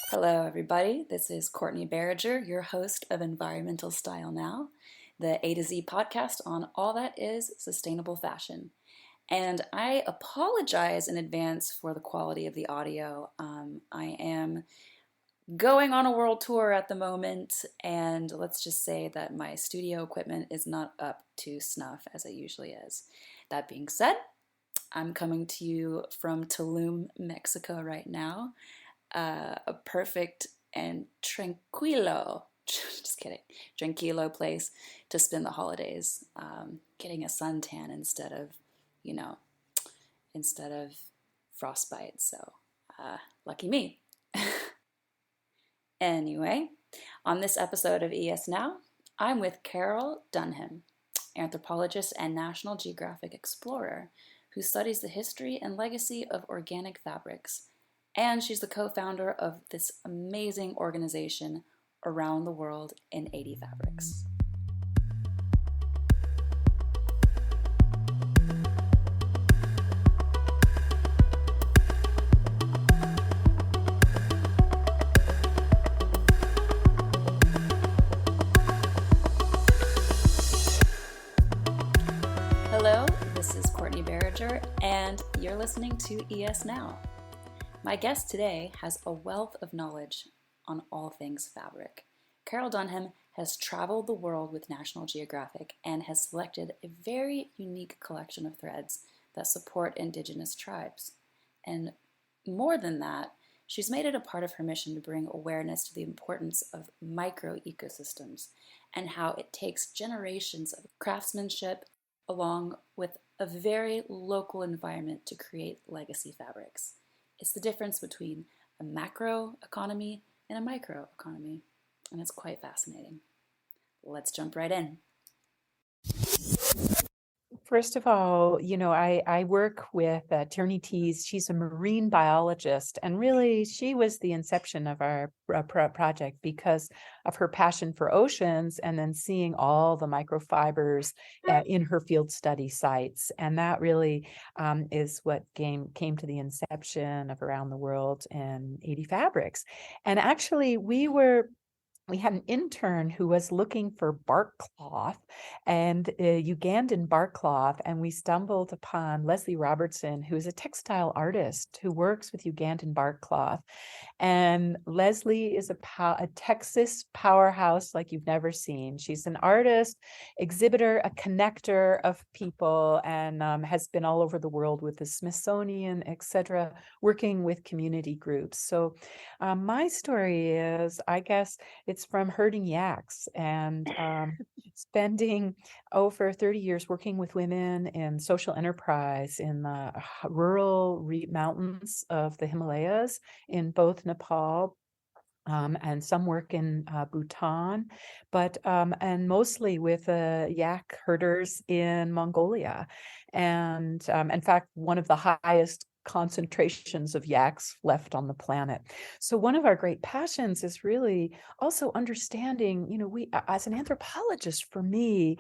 Hello, everybody. This is Courtney Barriger, your host of Environmental Style Now, the A to Z podcast on all that is sustainable fashion. And I apologize in advance for the quality of the audio. I am going on a world tour at the moment, and let's just say that my studio equipment is not up to snuff as it usually is. That being said, I'm coming to you from Tulum, Mexico right now, a perfect and tranquilo, just kidding, tranquilo place to spend the holidays, getting a suntan you know, instead of frostbite. So, lucky me. Anyway, on this episode of ES Now, I'm with Carroll Dunham, anthropologist and National Geographic explorer who studies the history and legacy of organic fabrics. And she's the co-founder of this amazing organization around the world in 80 fabrics. Hello, this is Courtney Barriger, and you're listening to ES Now. My guest today has a wealth of knowledge on all things fabric. Carroll Dunham has traveled the world with National Geographic and has selected a very unique collection of threads that support indigenous tribes. And more than that, she's made it a part of her mission to bring awareness to the importance of micro-ecosystems and how it takes generations of craftsmanship along with a very local environment to create legacy fabrics. It's the difference between a macro economy and a micro economy, and it's quite fascinating. Let's jump right in. First of all, I work with Tierney Tees. She's a marine biologist, and really she was the inception of our project because of her passion for oceans and then seeing all the microfibers in her field study sites. And that really is what came to the inception of Around the World in 80 Fabrics. And actually, we had an intern who was looking for bark cloth and Ugandan bark cloth, and we stumbled upon Leslie Robertson, who's a textile artist who works with Ugandan bark cloth. And Leslie is a Texas powerhouse like you've never seen. She's an artist, exhibitor, a connector of people, and has been all over the world with the Smithsonian, etc., working with community groups. So my story is, I guess, it's from herding yaks and spending over 30 years working with women in social enterprise in the rural mountains of the Himalayas in both Nepal and some work in Bhutan, but and mostly with yak herders in Mongolia. And in fact, one of the highest concentrations of yaks left on the planet. So one of our great passions is really also understanding, we, as an anthropologist, for me,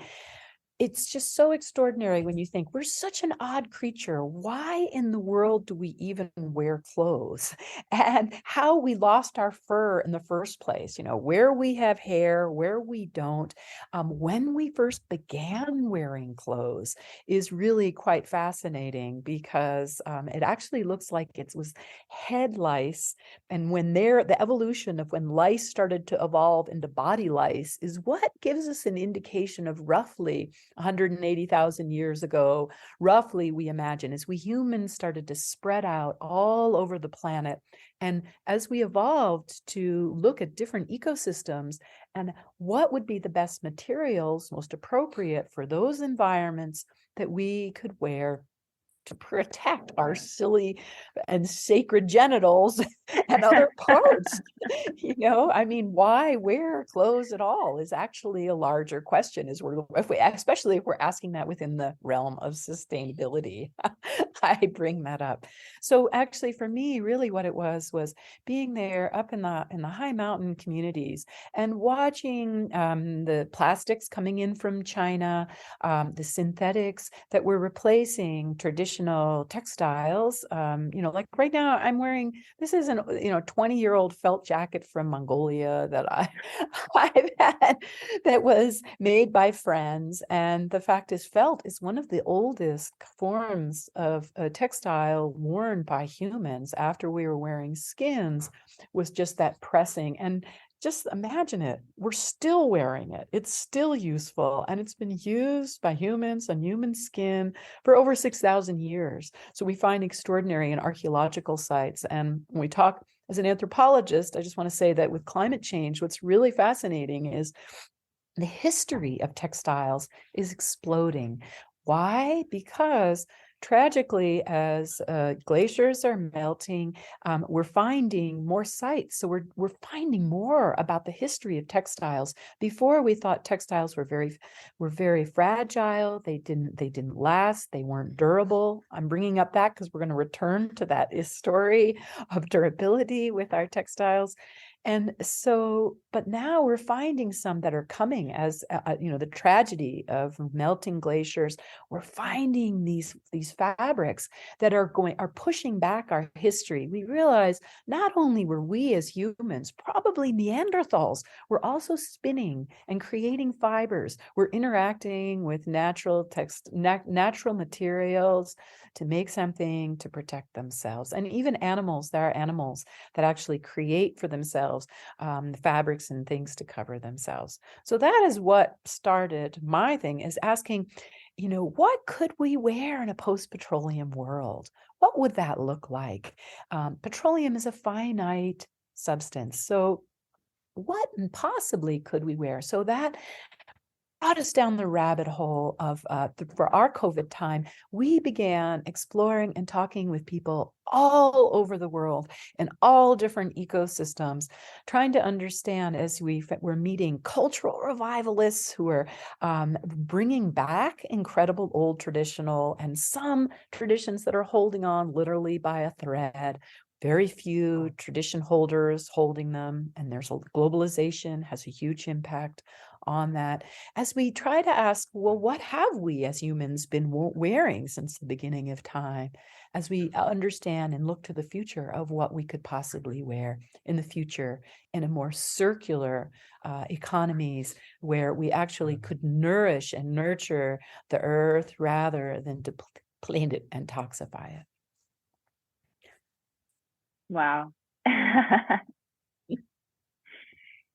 it's just so extraordinary when you think we're such an odd creature. Why in the world do we even wear clothes? And how we lost our fur in the first place, where we have hair, where we don't. When we first began wearing clothes is really quite fascinating because it actually looks like it was head lice. And the evolution of when lice started to evolve into body lice is what gives us an indication of roughly 180,000 years ago, roughly, we imagine, as we humans started to spread out all over the planet. And as we evolved to look at different ecosystems and what would be the best materials, most appropriate for those environments that we could wear to protect our silly and sacred genitals and other parts. Why wear clothes at all is actually a larger question, especially if we're asking that within the realm of sustainability. I bring that up. So actually, for me, really what it was being there up in the high mountain communities and watching the plastics coming in from China, the synthetics that were replacing traditional textiles. Like right now I'm wearing, this is 20-year-old felt jacket from Mongolia that I've had that was made by friends. And the fact is, felt is one of the oldest forms of a textile worn by humans after we were wearing skins, was just that pressing. And just imagine it, we're still wearing it. It's still useful, and it's been used by humans on human skin for over 6,000 years. So we find extraordinary in archaeological sites. And when we talk as an anthropologist, I just want to say that with climate change, what's really fascinating is the history of textiles is exploding. Why? Because tragically, as glaciers are melting, we're finding more sites. So we're finding more about the history of textiles. Before, we thought textiles were very fragile. They didn't last. They weren't durable. I'm bringing up that because we're going to return to that story of durability with our textiles. And so, but now we're finding some that are coming as, the tragedy of melting glaciers. We're finding these fabrics that are pushing back our history. We realize not only were we as humans, probably Neanderthals, were also spinning and creating fibers. We're interacting with natural materials to make something to protect themselves. And even animals, there are animals that actually create for themselves fabrics and things to cover themselves. So that is what started my thing, is asking, what could we wear in a post-petroleum world? What would that look like? Petroleum is a finite substance. So what possibly could we wear? So that brought us down the rabbit hole of, for our COVID time, we began exploring and talking with people all over the world in all different ecosystems, trying to understand, as we're meeting cultural revivalists who are bringing back incredible old traditional and some traditions that are holding on literally by a thread. Very few tradition holders holding them, and there's globalization has a huge impact on that. As we try to ask, well, what have we as humans been wearing since the beginning of time? As we understand and look to the future of what we could possibly wear in the future in a more circular economies, where we actually could nourish and nurture the earth rather than deplete it and toxify it. Wow.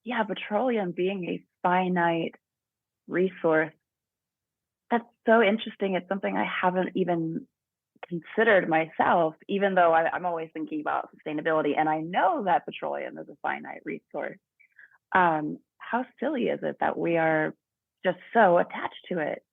Yeah, petroleum being a finite resource. That's so interesting. It's something I haven't even considered myself, even though I'm always thinking about sustainability. And I know that petroleum is a finite resource. How silly is it that we are just so attached to it?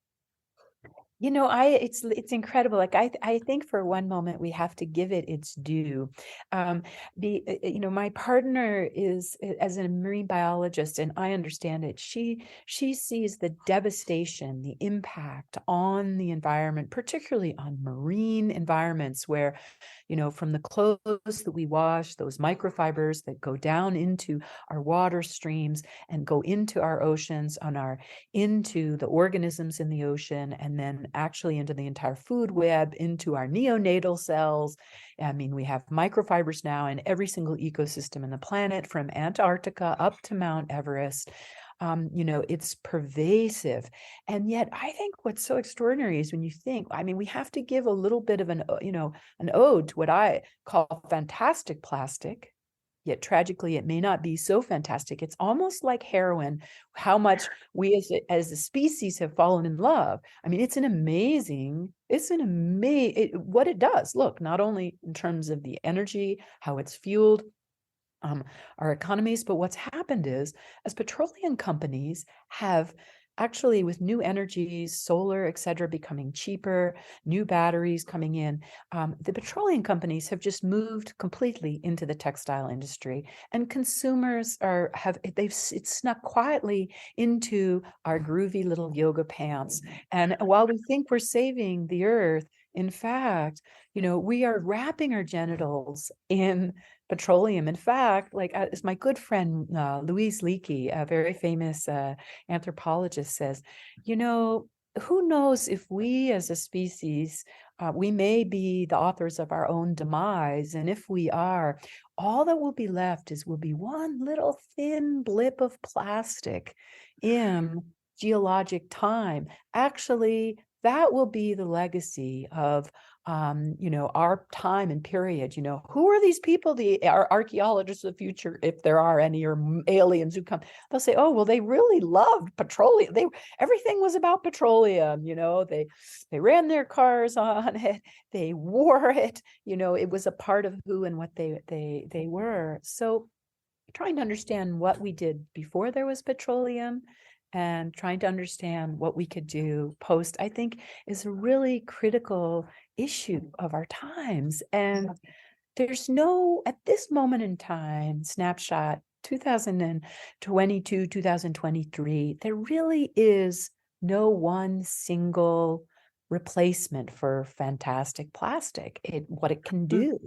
It's incredible. Like I think for one moment we have to give it its due. My partner is as a marine biologist, and I understand it. She sees the devastation, the impact on the environment, particularly on marine environments, where, from the clothes that we wash, those microfibers that go down into our water streams and go into our oceans, into the organisms in the ocean, and then actually into the entire food web, into our neonatal cells. I mean, we have microfibers now in every single ecosystem in the planet, from Antarctica up to Mount Everest. It's pervasive. And yet I think what's so extraordinary is when you think, we have to give a little bit of an ode to what I call fantastic plastic. Yet tragically, it may not be so fantastic. It's almost like heroin, how much we as a species have fallen in love. It's what it does. Look, not only in terms of the energy, how it's fueled our economies, but what's happened is, as petroleum companies have actually, with new energies, solar, et cetera, becoming cheaper, new batteries coming in, the petroleum companies have just moved completely into the textile industry, and consumers it's snuck quietly into our groovy little yoga pants. And while we think we're saving the earth, in fact, we are wrapping our genitals in petroleum. In fact, like as my good friend Louise Leakey, a very famous anthropologist, says, who knows if we as a species We may be the authors of our own demise. And if we are, all that will be left will be one little thin blip of plastic in geologic time. Actually, that will be the legacy of our time and period. Who are these people, our archaeologists of the future, if there are any, or aliens who come? They'll say, oh, well, they really loved petroleum. Everything was about petroleum. They ran their cars on it. They wore it. It was a part of who and what they were. So trying to understand what we did before there was petroleum and trying to understand what we could do post, I think, is a really critical issue of our times. And there's no, at this moment in time, snapshot 2022, 2023, there really is no one single replacement for fantastic plastic, what it can do.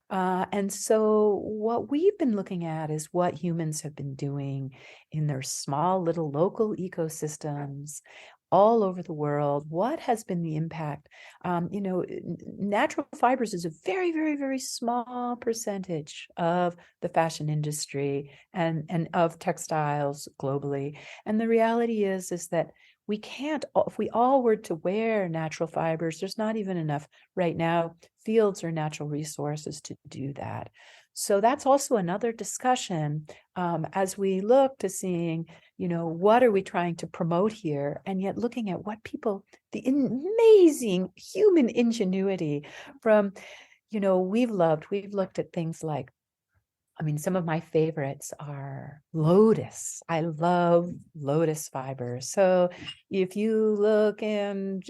And so what we've been looking at is what humans have been doing in their small little local ecosystems all over the world. What has been the impact? Natural fibers is a very, very, very small percentage of the fashion industry and of textiles globally. And the reality is that we can't, if we all were to wear natural fibers, there's not even enough right now fields or natural resources to do that. So that's also another discussion as we look to seeing, what are we trying to promote here? And yet looking at what the amazing human ingenuity from, we've looked at things like, some of my favorites are lotus. I love lotus fibers. So if you look in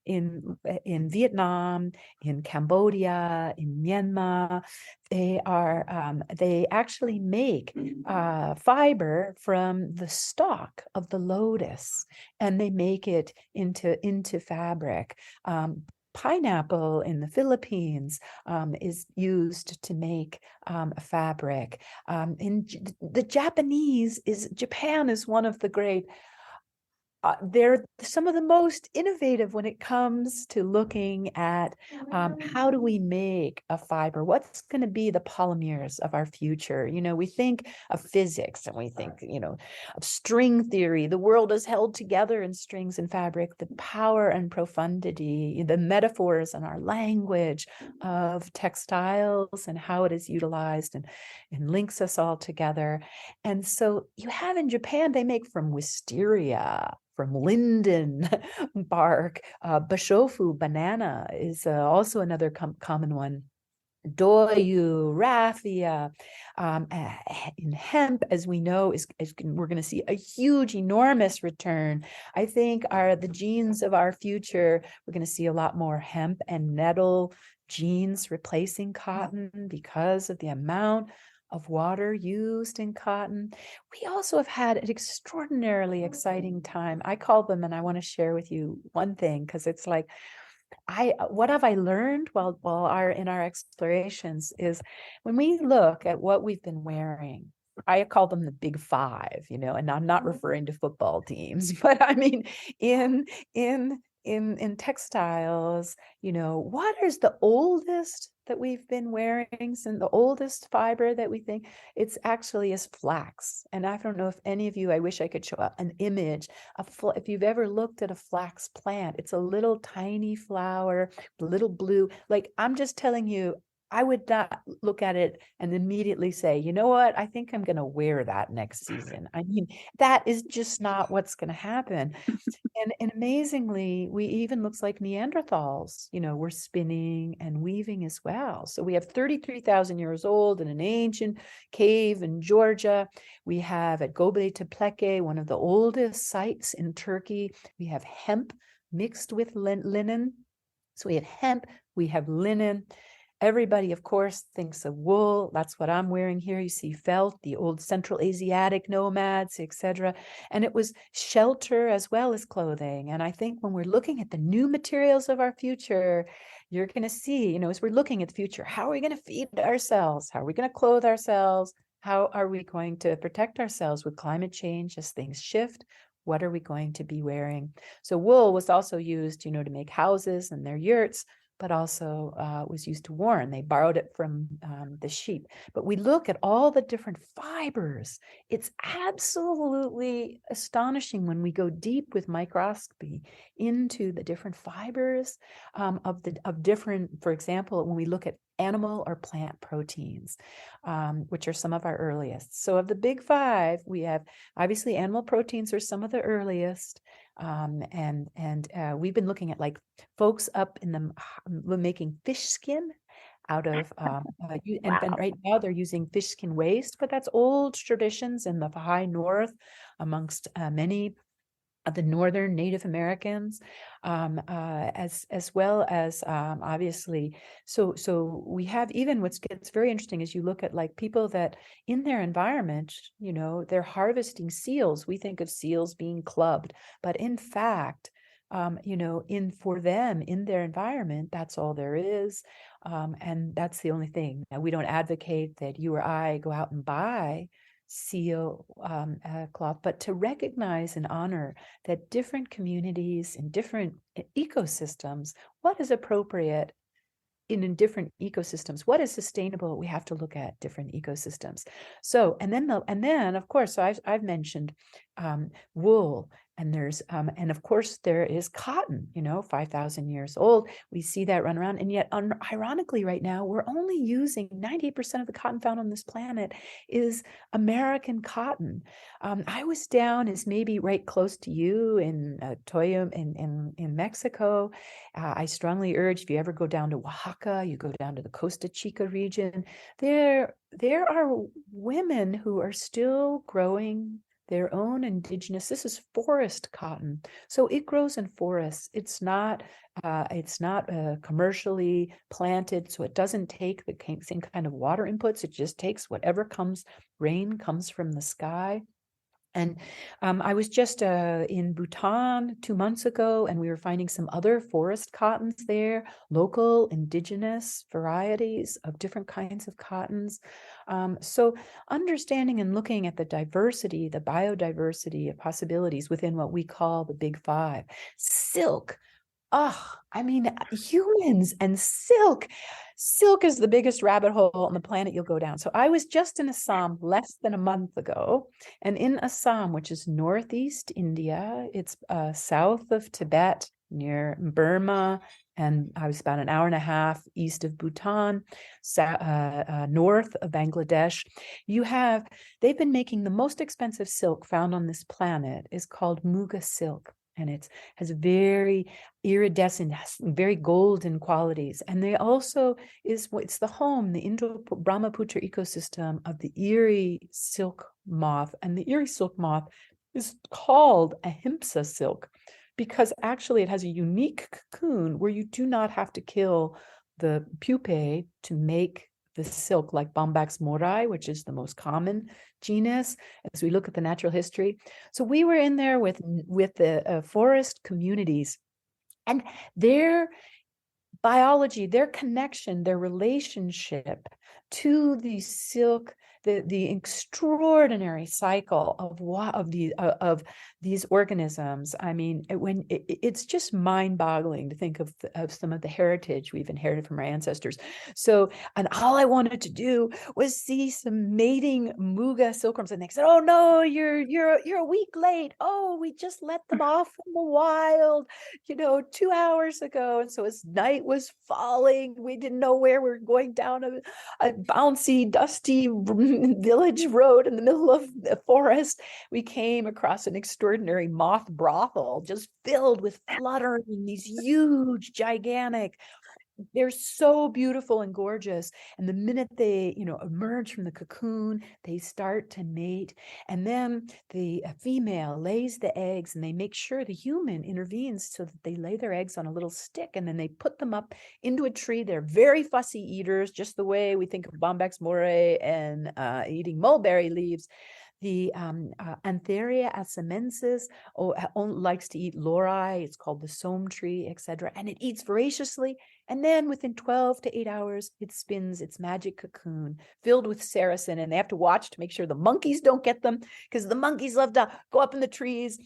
Vietnam, in Cambodia, in Myanmar, they actually make fiber from the stalk of the lotus, and they make it into fabric. Pineapple in the Philippines is used to make a fabric. In the Japan is one of the great. They're some of the most innovative when it comes to looking at how do we make a fiber? What's going to be the polymers of our future? We think of physics and we think, of string theory. The world is held together in strings and fabric. The power and profundity, the metaphors in our language of textiles and how it is utilized and links us all together. And so you have in Japan, they make from wisteria, from linden bark. Bashofu banana is also another common one. Doyu, raffia, in hemp, as we know, we're going to see a huge, enormous return. I think the genes of our future, we're going to see a lot more hemp and nettle genes replacing cotton because of the amount of water used in cotton. We also have had an extraordinarily exciting time. I call them, and I want to share with you one thing, because it's like, what have I learned while in our explorations is when we look at what we've been wearing. I call them the big five, and I'm not referring to football teams, but I mean in textiles, what is the oldest that we've been wearing, and the oldest fiber that we think it's actually is flax. And I don't know if any of you, I wish I could show an image of, if you've ever looked at a flax plant, it's a little tiny flower, little blue. Like, I'm just telling you, I would not look at it and immediately say, you know what, I think I'm going to wear that next season. I mean, that is just not what's going to happen. And amazingly, we even looks like Neanderthals, we're spinning and weaving as well. So we have 33,000 years old in an ancient cave in Georgia. We have at Göbekli Tepe, one of the oldest sites in Turkey, we have hemp mixed with linen. So we have hemp, we have linen. Everybody, of course, thinks of wool. That's what I'm wearing here. You see felt, the old Central Asiatic nomads, etc. And it was shelter as well as clothing. And I think when we're looking at the new materials of our future, you're going to see, as we're looking at the future, how are we going to feed ourselves? How are we going to clothe ourselves? How are we going to protect ourselves with climate change as things shift? What are we going to be wearing? So wool was also used, to make houses and their yurts, but also was used to warn. They borrowed it from the sheep. But we look at all the different fibers. It's absolutely astonishing when we go deep with microscopy into the different fibers of different, for example, when we look at animal or plant proteins, which are some of our earliest. So of the big five, we have obviously animal proteins are some of the earliest. And we've been looking at like folks up in the making fish skin out of and Wow. right now they're using fish skin waste, but that's old traditions in the high north amongst many of the northern Native Americans, as well as obviously. So we have, even what gets very interesting is you look at like people that in their environment, they're harvesting seals. We think of seals being clubbed, but in fact, for them in their environment, that's all there is, and that's the only thing. Now, we don't advocate that you or I go out and buy seal cloth, but to recognize and honor that different communities and different ecosystems, what is appropriate in different ecosystems, what is sustainable, we have to look at different ecosystems. So and then of course, so I've mentioned wool, and there's and of course there is cotton, 5,000 years old. We see that run around, and yet ironically right now we're only using 98% of the cotton found on this planet is American cotton. I was down, is maybe right close to you in Toyo in Mexico. I strongly urge, if you ever go down to Oaxaca, you go down to the Costa Chica region, there are women who are still growing their own indigenous, this is forest cotton. So it grows in forests. It's not commercially planted, so it doesn't take the same kind of water inputs. It just takes whatever rain comes from the sky. And I was just in Bhutan 2 months ago, and we were finding some other forest cottons there, local indigenous varieties of different kinds of cottons. So understanding and looking at the diversity, the biodiversity of possibilities within what we call the big five. Silk. Oh, I mean, humans and silk. Silk is the biggest rabbit hole on the planet you'll go down. So I was just in Assam less than a month ago. And in Assam, which is northeast India, it's south of Tibet, near Burma, and I was about an hour and a half east of Bhutan, north of Bangladesh. They've been making the most expensive silk found on this planet is called Muga silk. And it has very iridescent, very golden qualities. And they also it's the home, the Indo-Brahmaputra ecosystem of the Erie silk moth. And the Erie silk moth is called ahimsa silk because actually it has a unique cocoon where you do not have to kill the pupae to make the silk, like Bombax morai, which is the most common genus as we look at the natural history. So we were in there with the forest communities, and their biology, their connection, their relationship to the silk, the extraordinary cycle of these organisms. I mean, it's just mind-boggling to think of some of the heritage we've inherited from our ancestors. So, and all I wanted to do was see some mating Muga silkworms, and they said, "Oh no, you're a week late. Oh, we just let them off from the wild, 2 hours ago." And so as night was falling, we didn't know where we were going down a bouncy, dusty village road in the middle of the forest. We came across an extraordinary moth brothel just filled with fluttering, these huge, gigantic. They're so beautiful and gorgeous. And the minute they, emerge from the cocoon, they start to mate. And then the female lays the eggs, and they make sure the human intervenes so that they lay their eggs on a little stick, and then they put them up into a tree. They're very fussy eaters, just the way we think of Bombax moray and eating mulberry leaves. The Antheria asamensis likes to eat lauri. It's called the some tree, etc. And it eats voraciously. And then within 12 to 8 hours, it spins its magic cocoon filled with sericin. And they have to watch to make sure the monkeys don't get them, because the monkeys love to go up in the trees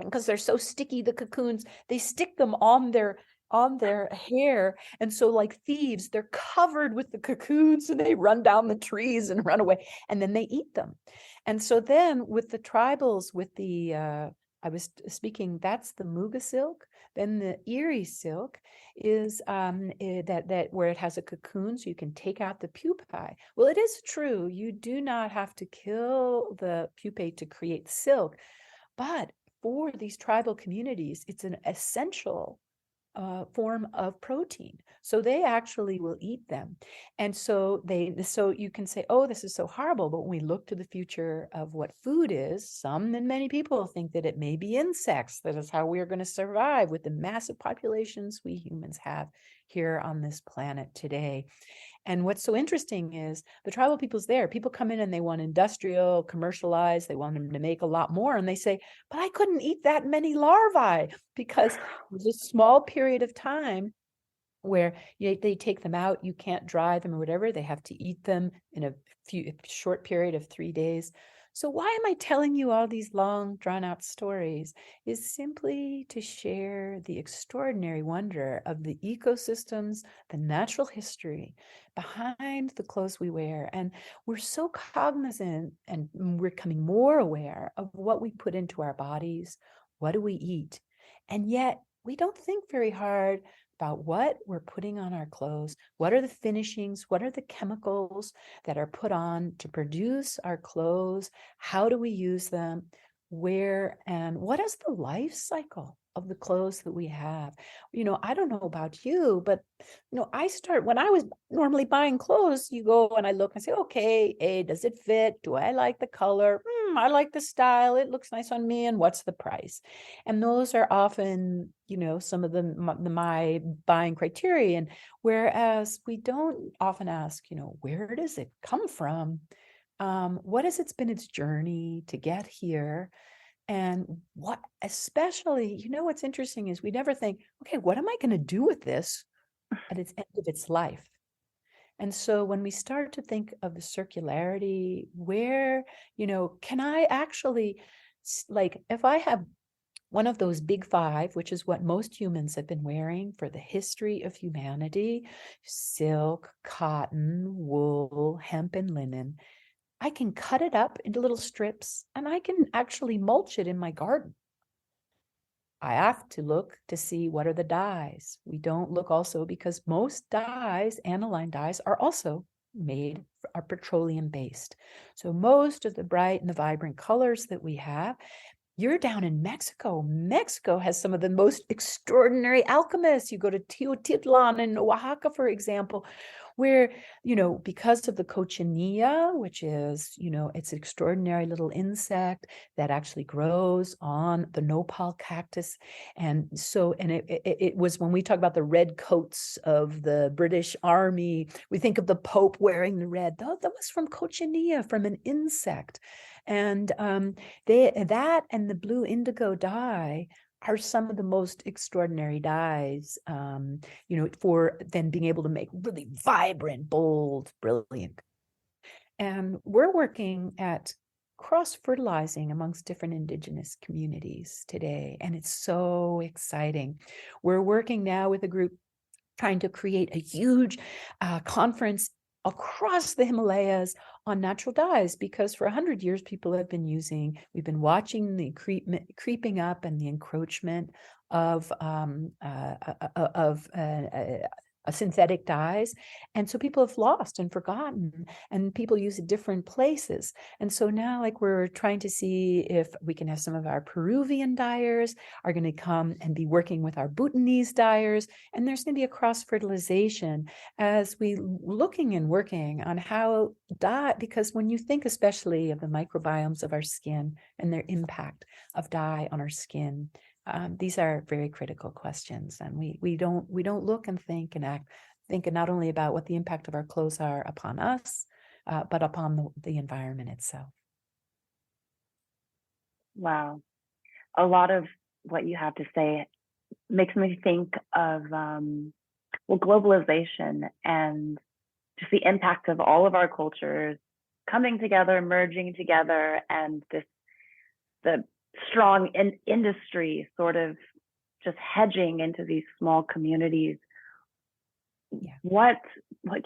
because they're so sticky, the cocoons, they stick them on their hair. And so like thieves, they're covered with the cocoons and they run down the trees and run away and then they eat them. And so then with the tribals, with the I was speaking, that's the Muga silk. Then the Erie silk is that where it has a cocoon, so you can take out the pupae. Well, it is true, you do not have to kill the pupae to create silk, but for these tribal communities, it's an essential form of protein. So they actually will eat them. And so you can say, oh, this is so horrible. But when we look to the future of what food is, some and many people think that it may be insects. That is how we are going to survive with the massive populations we humans have here on this planet today. And what's so interesting is the tribal people's there. People come in and they want industrial, commercialized, they want them to make a lot more. And they say, but I couldn't eat that many larvae because there's a small period of time where they take them out, you can't dry them or whatever. They have to eat them in a short period of 3 days. So why am I telling you all these long, drawn out stories? Is simply to share the extraordinary wonder of the ecosystems, the natural history behind the clothes we wear. And we're so cognizant and we're becoming more aware of what we put into our bodies. What do we eat? And yet we don't think very hard about what we're putting on our clothes. What are the finishings? What are the chemicals that are put on to produce our clothes? How do we use them? Where and what is the life cycle of the clothes that we have? I don't know about you, but I start when I was normally buying clothes, you go and I look and say, okay, does it fit? Do I like the color? I like the style. It looks nice on me. And what's the price? And those are often, some of my buying criterion. Whereas we don't often ask, where does it come from? What has it's been its journey to get here? And what, especially, what's interesting is we never think, okay, what am I going to do with this at its end of its life? And so when we start to think of the circularity, where, can I actually, like, if I have one of those big five, which is what most humans have been wearing for the history of humanity, silk, cotton, wool, hemp, and linen, I can cut it up into little strips and I can actually mulch it in my garden. I have to look to see what are the dyes. We don't look also because most dyes, aniline dyes, are also are petroleum based. So most of the bright and the vibrant colors that we have, you're down in Mexico. Mexico has some of the most extraordinary alchemists. You go to Teotihuacan in Oaxaca, for example, where, because of the cochinilla, which is, it's an extraordinary little insect that actually grows on the nopal cactus. And so, and it was when we talk about the red coats of the British Army, we think of the Pope wearing the red. That was from cochinilla, from an insect. And that and the blue indigo dye are some of the most extraordinary dyes, for then being able to make really vibrant, bold, brilliant. And we're working at cross-fertilizing amongst different indigenous communities today. And it's so exciting. We're working now with a group trying to create a huge conference across the Himalayas on natural dyes, because for 100 years people have been we've been watching the creeping up and the encroachment of synthetic dyes. And so people have lost and forgotten, and people use it different places. And so now, like, we're trying to see if we can have some of our Peruvian dyers are going to come and be working with our Bhutanese dyers. And there's going to be a cross-fertilization as we looking and working on how dye, because when you think especially of the microbiomes of our skin and their impact of dye on our skin, these are very critical questions, and we don't look and think and act thinking not only about what the impact of our clothes are upon us, but upon the environment itself. Wow. A lot of what you have to say makes me think of globalization and just the impact of all of our cultures coming together, merging together, and the strong industry sort of just hedging into these small communities. Yeah. What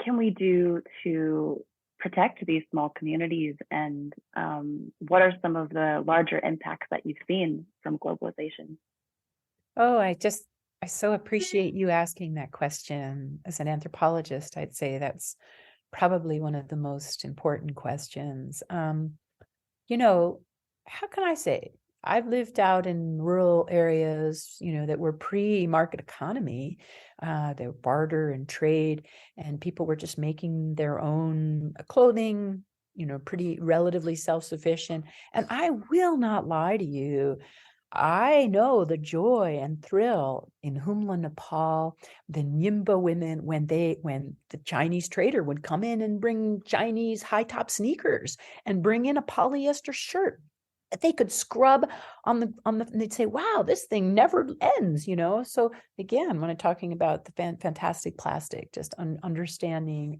can we do to protect these small communities, and what are some of the larger impacts that you've seen from globalization? Oh, I so appreciate you asking that question. As an anthropologist, I'd say that's probably one of the most important questions. You know, how can I say? I've lived out in rural areas, that were pre-market economy. They were barter and trade, and people were just making their own clothing, pretty relatively self-sufficient. And I will not lie to you, I know the joy and thrill in Humla, Nepal, the Nyimba women when the Chinese trader would come in and bring Chinese high top sneakers and bring in a polyester shirt. They could scrub and they'd say, "Wow, this thing never ends," So again, when I'm talking about the fantastic plastic, just understanding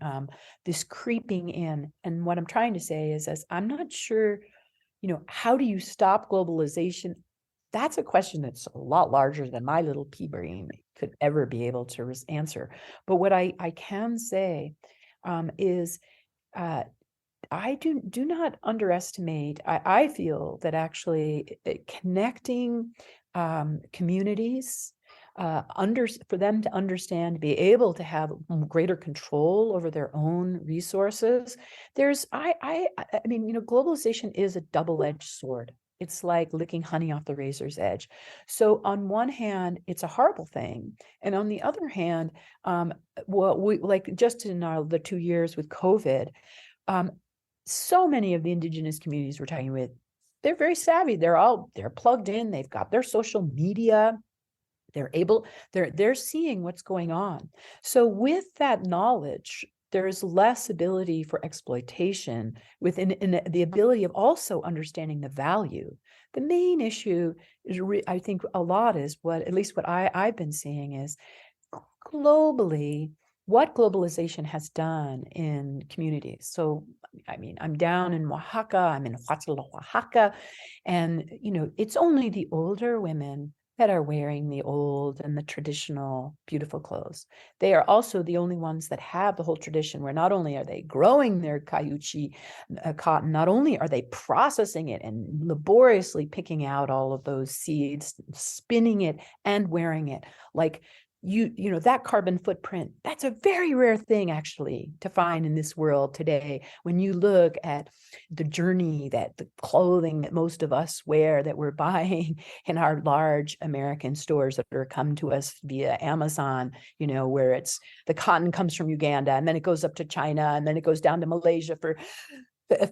this creeping in, and what I'm trying to say is, as I'm not sure, how do you stop globalization? That's a question that's a lot larger than my little pea brain could ever be able to answer. But what I can say is I do not underestimate. I feel that actually connecting communities, for them to understand, be able to have greater control over their own resources. I mean, globalization is a double-edged sword. It's like licking honey off the razor's edge. So on one hand, it's a horrible thing, and on the other hand, well, we like just in the 2 years with COVID. Um, so many of the indigenous communities we're talking with, they're very savvy. They're plugged in. They've got their social media. They're seeing what's going on. So with that knowledge, there's less ability for exploitation in the ability of also understanding the value. The main issue is, I think, a lot is at least what I've been seeing is globally, what globalization has done in communities. So, I mean, I'm down in Oaxaca, I'm in Huautla, Oaxaca, and, it's only the older women that are wearing the old and the traditional beautiful clothes. They are also the only ones that have the whole tradition where not only are they growing their cayuchi cotton, not only are they processing it and laboriously picking out all of those seeds, spinning it and wearing it. Like, that carbon footprint, that's a very rare thing actually to find in this world today. When you look at the journey, that the clothing that most of us wear, that we're buying in our large American stores that are come to us via Amazon, where it's the cotton comes from Uganda and then it goes up to China and then it goes down to Malaysia for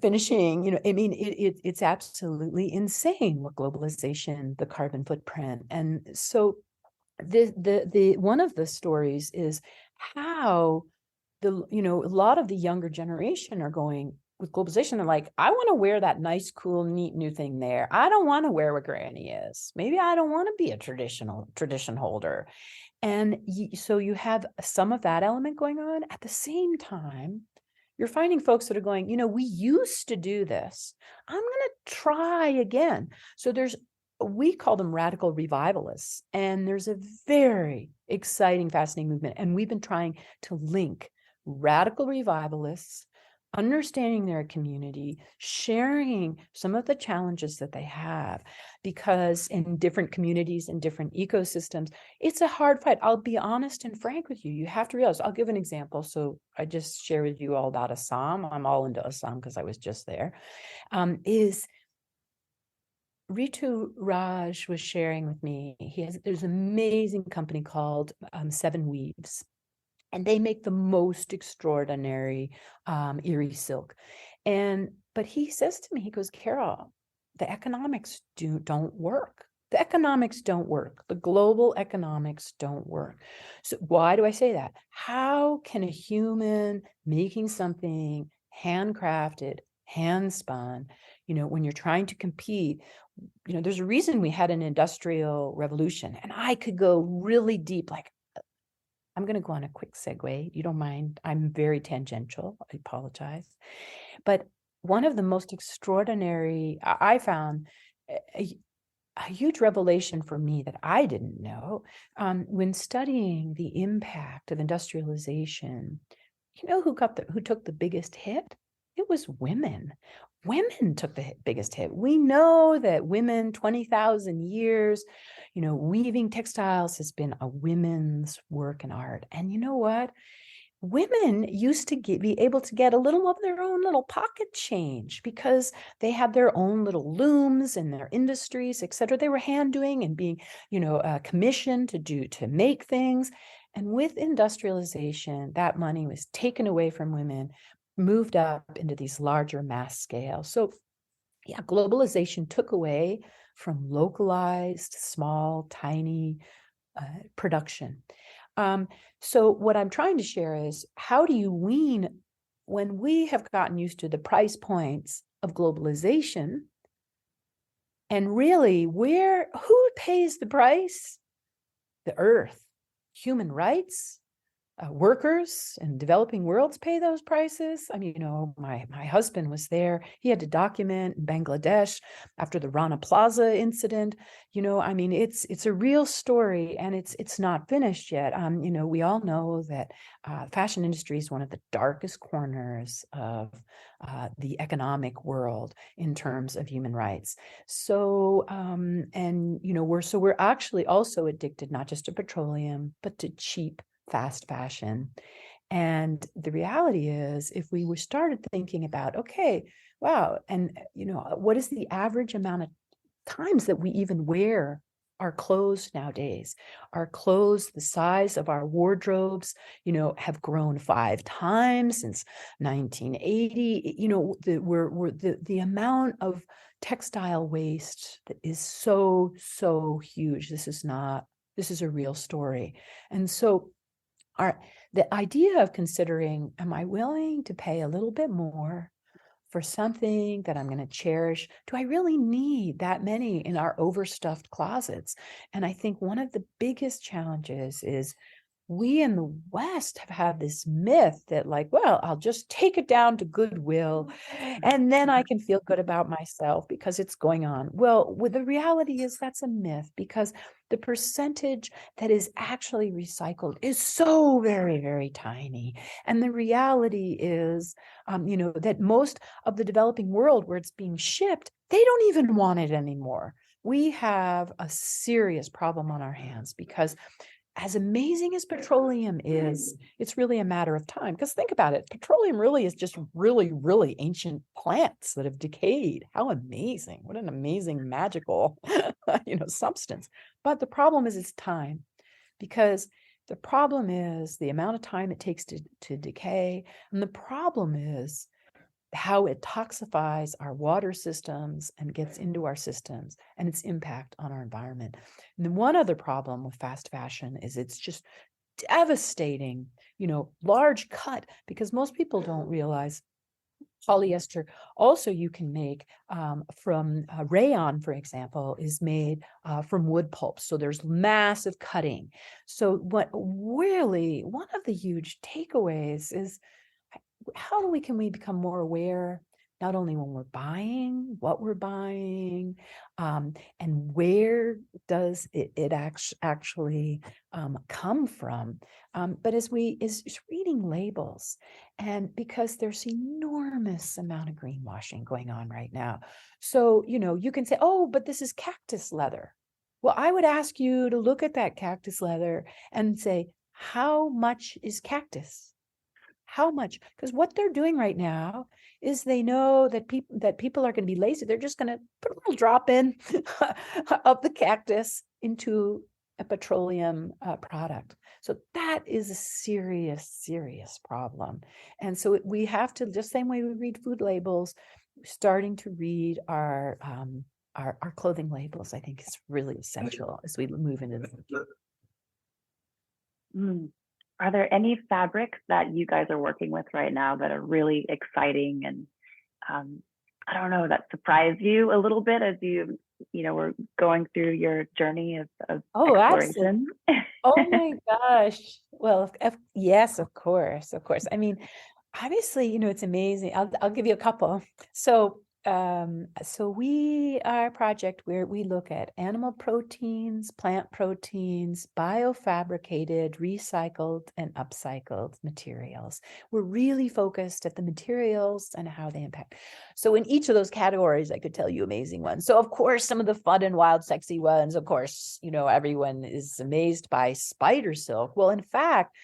finishing. I mean, it's absolutely insane what globalization, the carbon footprint. And so the one of the stories is how a lot of the younger generation are going with globalization. They're like, I want to wear that nice, cool, neat new thing there. I don't want to wear what granny is. Maybe I don't want to be a tradition holder. And so you have some of that element going on. At the same time, you're finding folks that are going, we used to do this. I'm going to try again. So we call them radical revivalists. And there's a very exciting, fascinating movement. And we've been trying to link radical revivalists, understanding their community, sharing some of the challenges that they have, because in different communities and different ecosystems, it's a hard fight. I'll be honest and frank with you. You have to realize, I'll give an example. So I just share with you all about Assam. I'm all into Assam because I was just there. Is Ritu Raj was sharing with me, there's an amazing company called Seven Weaves, and they make the most extraordinary Erie silk. But he says to me, he goes, Carroll, the economics don't work. The economics don't work. The global economics don't work. So why do I say that? How can a human making something handcrafted, hand spun, when you're trying to compete, there's a reason we had an industrial revolution. And I could go really deep, like, I'm going to go on a quick segue. You don't mind? I'm very tangential. I apologize. But one of the most extraordinary I found, a huge revelation for me that I didn't know when studying the impact of industrialization. You know who took the biggest hit? It was women. Women took the biggest hit. We know that women, 20,000 years, weaving textiles has been a women's work and art. And you know what? Women used to be able to get a little of their own little pocket change because they had their own little looms and their industries, et cetera. They were hand doing and being, commissioned to make things. And with industrialization, that money was taken away from women, moved up into these larger mass scale. So yeah, globalization took away from localized, small, tiny production. So what I'm trying to share is, how do you wean when we have gotten used to the price points of globalization? And really, who pays the price? The earth. Human rights, workers in developing worlds pay those prices. I mean, my husband was there. He had to document in Bangladesh after the Rana Plaza incident. It's a real story, and it's not finished yet. We all know that fashion industry is one of the darkest corners of the economic world in terms of human rights. So, we're actually also addicted not just to petroleum, but to cheap fast fashion. And the reality is, if we were started thinking about, okay, wow, and what is the average amount of times that we even wear our clothes nowadays? Our clothes, the size of our wardrobes, have grown 5 times since 1980. The amount of textile waste that is so huge. This is a real story. And so the idea of considering, am I willing to pay a little bit more for something that I'm going to cherish? Do I really need that many in our overstuffed closets? And I think one of the biggest challenges is we in the West have had this myth that, like, well, I'll just take it down to Goodwill and then I can feel good about myself because it's going on. Well, the reality is that's a myth, because the percentage that is actually recycled is so very, very tiny. And the reality is, that most of the developing world where it's being shipped, they don't even want it anymore. We have a serious problem on our hands, because as amazing as petroleum is, it's really a matter of time. Because think about it, petroleum really is just really, really ancient plants that have decayed. How amazing. What an amazing, magical, substance. But the problem is it's time, because the problem is the amount of time it takes to decay. And the problem is how it toxifies our water systems and gets into our systems, and its impact on our environment. And then one other problem with fast fashion is it's just devastating, large cut, because most people don't realize polyester also you can make from rayon, for example, is made from wood pulp. So there's massive cutting. So what really, one of the huge takeaways is, how can we become more aware, not only when we're buying, what we're buying, and where does it actually come from, but as reading labels. And because there's enormous amount of greenwashing going on right now. So, you can say, oh, but this is cactus leather. Well, I would ask you to look at that cactus leather and say, how much is cactus? How much? Because what they're doing right now is they know that people are going to be lazy. They're just going to put a little drop in of the cactus into a petroleum product. So that is a serious, serious problem. And so we have to, just same way we read food labels, starting to read our clothing labels, I think, is really essential as we move into the future. Are there any fabrics that you guys are working with right now that are really exciting and I don't know, that surprised you a little bit as you were going through your journey of exploration? Absolutely. Oh my gosh. Well, yes, of course. I mean, obviously, it's amazing. I'll give you a couple. So So we are a project where we look at animal proteins, plant proteins, biofabricated, recycled, and upcycled materials. We're really focused at the materials and how they impact. So in each of those categories, I could tell you amazing ones. So of course, some of the fun and wild, sexy ones, of course, everyone is amazed by spider silk. Well, in fact,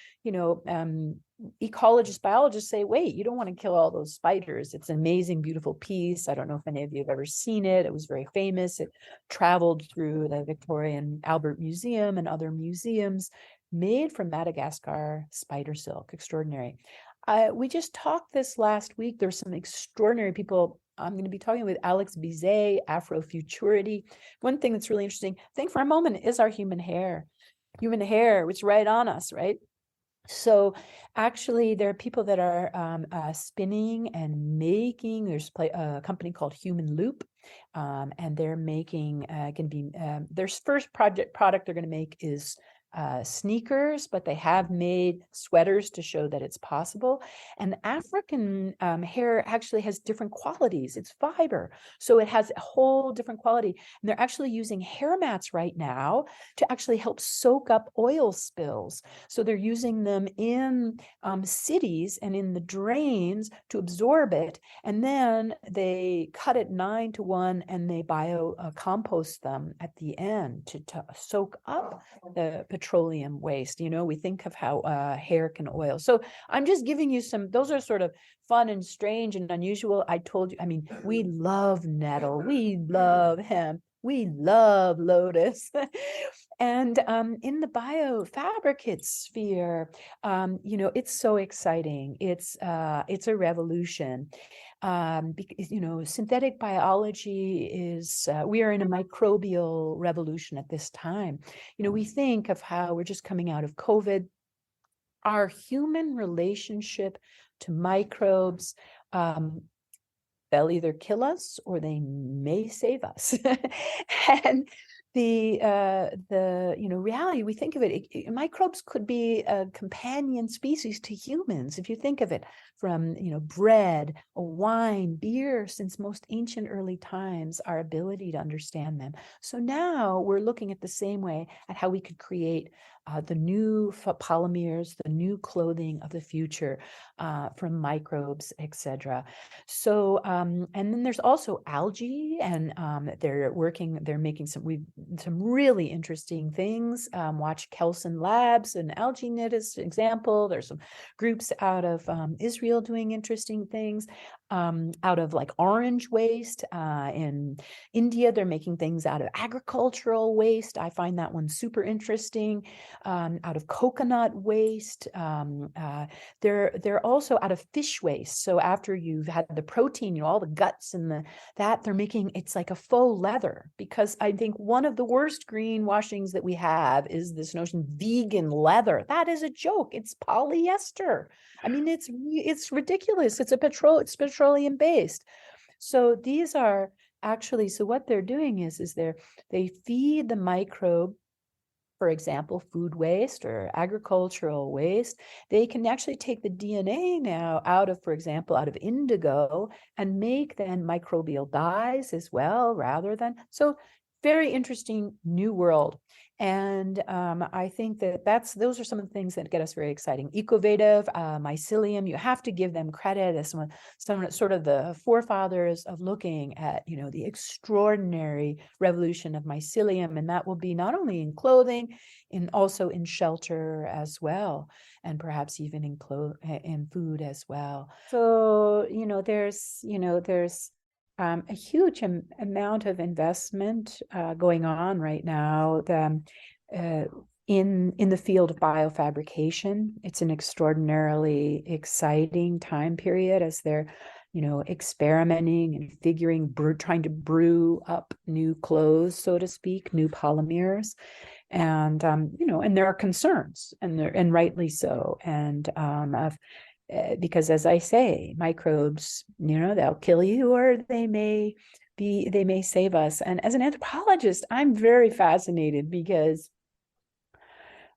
ecologists, biologists say, wait, you don't want to kill all those spiders. It's an amazing, beautiful piece. I don't know if any of you have ever seen it. It was very famous. It traveled through the Victorian Albert Museum and other museums, made from Madagascar spider silk. Extraordinary. We just talked this last week. There's some extraordinary people. I'm going to be talking with Alex Bizet, Afrofuturity. One thing that's really interesting, think for a moment, is our human hair. Human hair, which is right on us, right? So actually, there are people that are spinning and making. There's a company called Human Loop, and they're making their first product they're going to make is sneakers, but they have made sweaters to show that it's possible. And African hair actually has different qualities. It's fiber, so it has a whole different quality. And they're actually using hair mats right now to actually help soak up oil spills. So they're using them in cities and in the drains to absorb it. And then they cut it 9-to-1 and they compost them at the end to soak up the petroleum waste. We think of how hair can oil. So I'm just giving you those are sort of fun and strange and unusual. I told you, we love nettle, we love hemp, we love lotus. And in the biofabricate sphere, it's so exciting. It's a revolution. Because, synthetic biology is, we are in a microbial revolution at this time. We think of how we're just coming out of COVID. Our human relationship to microbes, they'll either kill us or they may save us. And the reality, we think of it, microbes could be a companion species to humans. If you think of it, from bread, wine, beer, since most ancient early times, our ability to understand them. So now we're looking at the same way at how we could create the new polymers, the new clothing of the future from microbes, etc. So, and then there's also algae, and they're making some really interesting things. Watch Kelsen Labs and AlgaeNet as an example. There's some groups out of Israel doing interesting things. Out of like orange waste. In India, they're making things out of agricultural waste. I find that one super interesting. Out of coconut waste. They're also out of fish waste. So after you've had the protein, all the guts and they're making, it's like a faux leather, because I think one of the worst greenwashings that we have is this notion vegan leather. That is a joke. It's polyester. It's ridiculous. It's petroleum based. So these are actually, so what they're doing is they feed the microbe, for example, food waste or agricultural waste. They can actually take the DNA now out of, for example, out of indigo and make then microbial dyes as well, rather than, so very interesting new world. And I think those are some of the things that get us very exciting. Ecovative, mycelium, you have to give them credit as some sort of the forefathers of looking at, the extraordinary revolution of mycelium. And that will be not only in clothing, also in shelter as well, and perhaps even in food as well. So, there's a huge amount of investment going on right now in the field of biofabrication. It's an extraordinarily exciting time period as they're experimenting and trying to brew up new clothes, so to speak, new polymers. And and there are concerns, and rightly so, and because, as I say, microbes, they'll kill you or they may save us. And as an anthropologist, I'm very fascinated because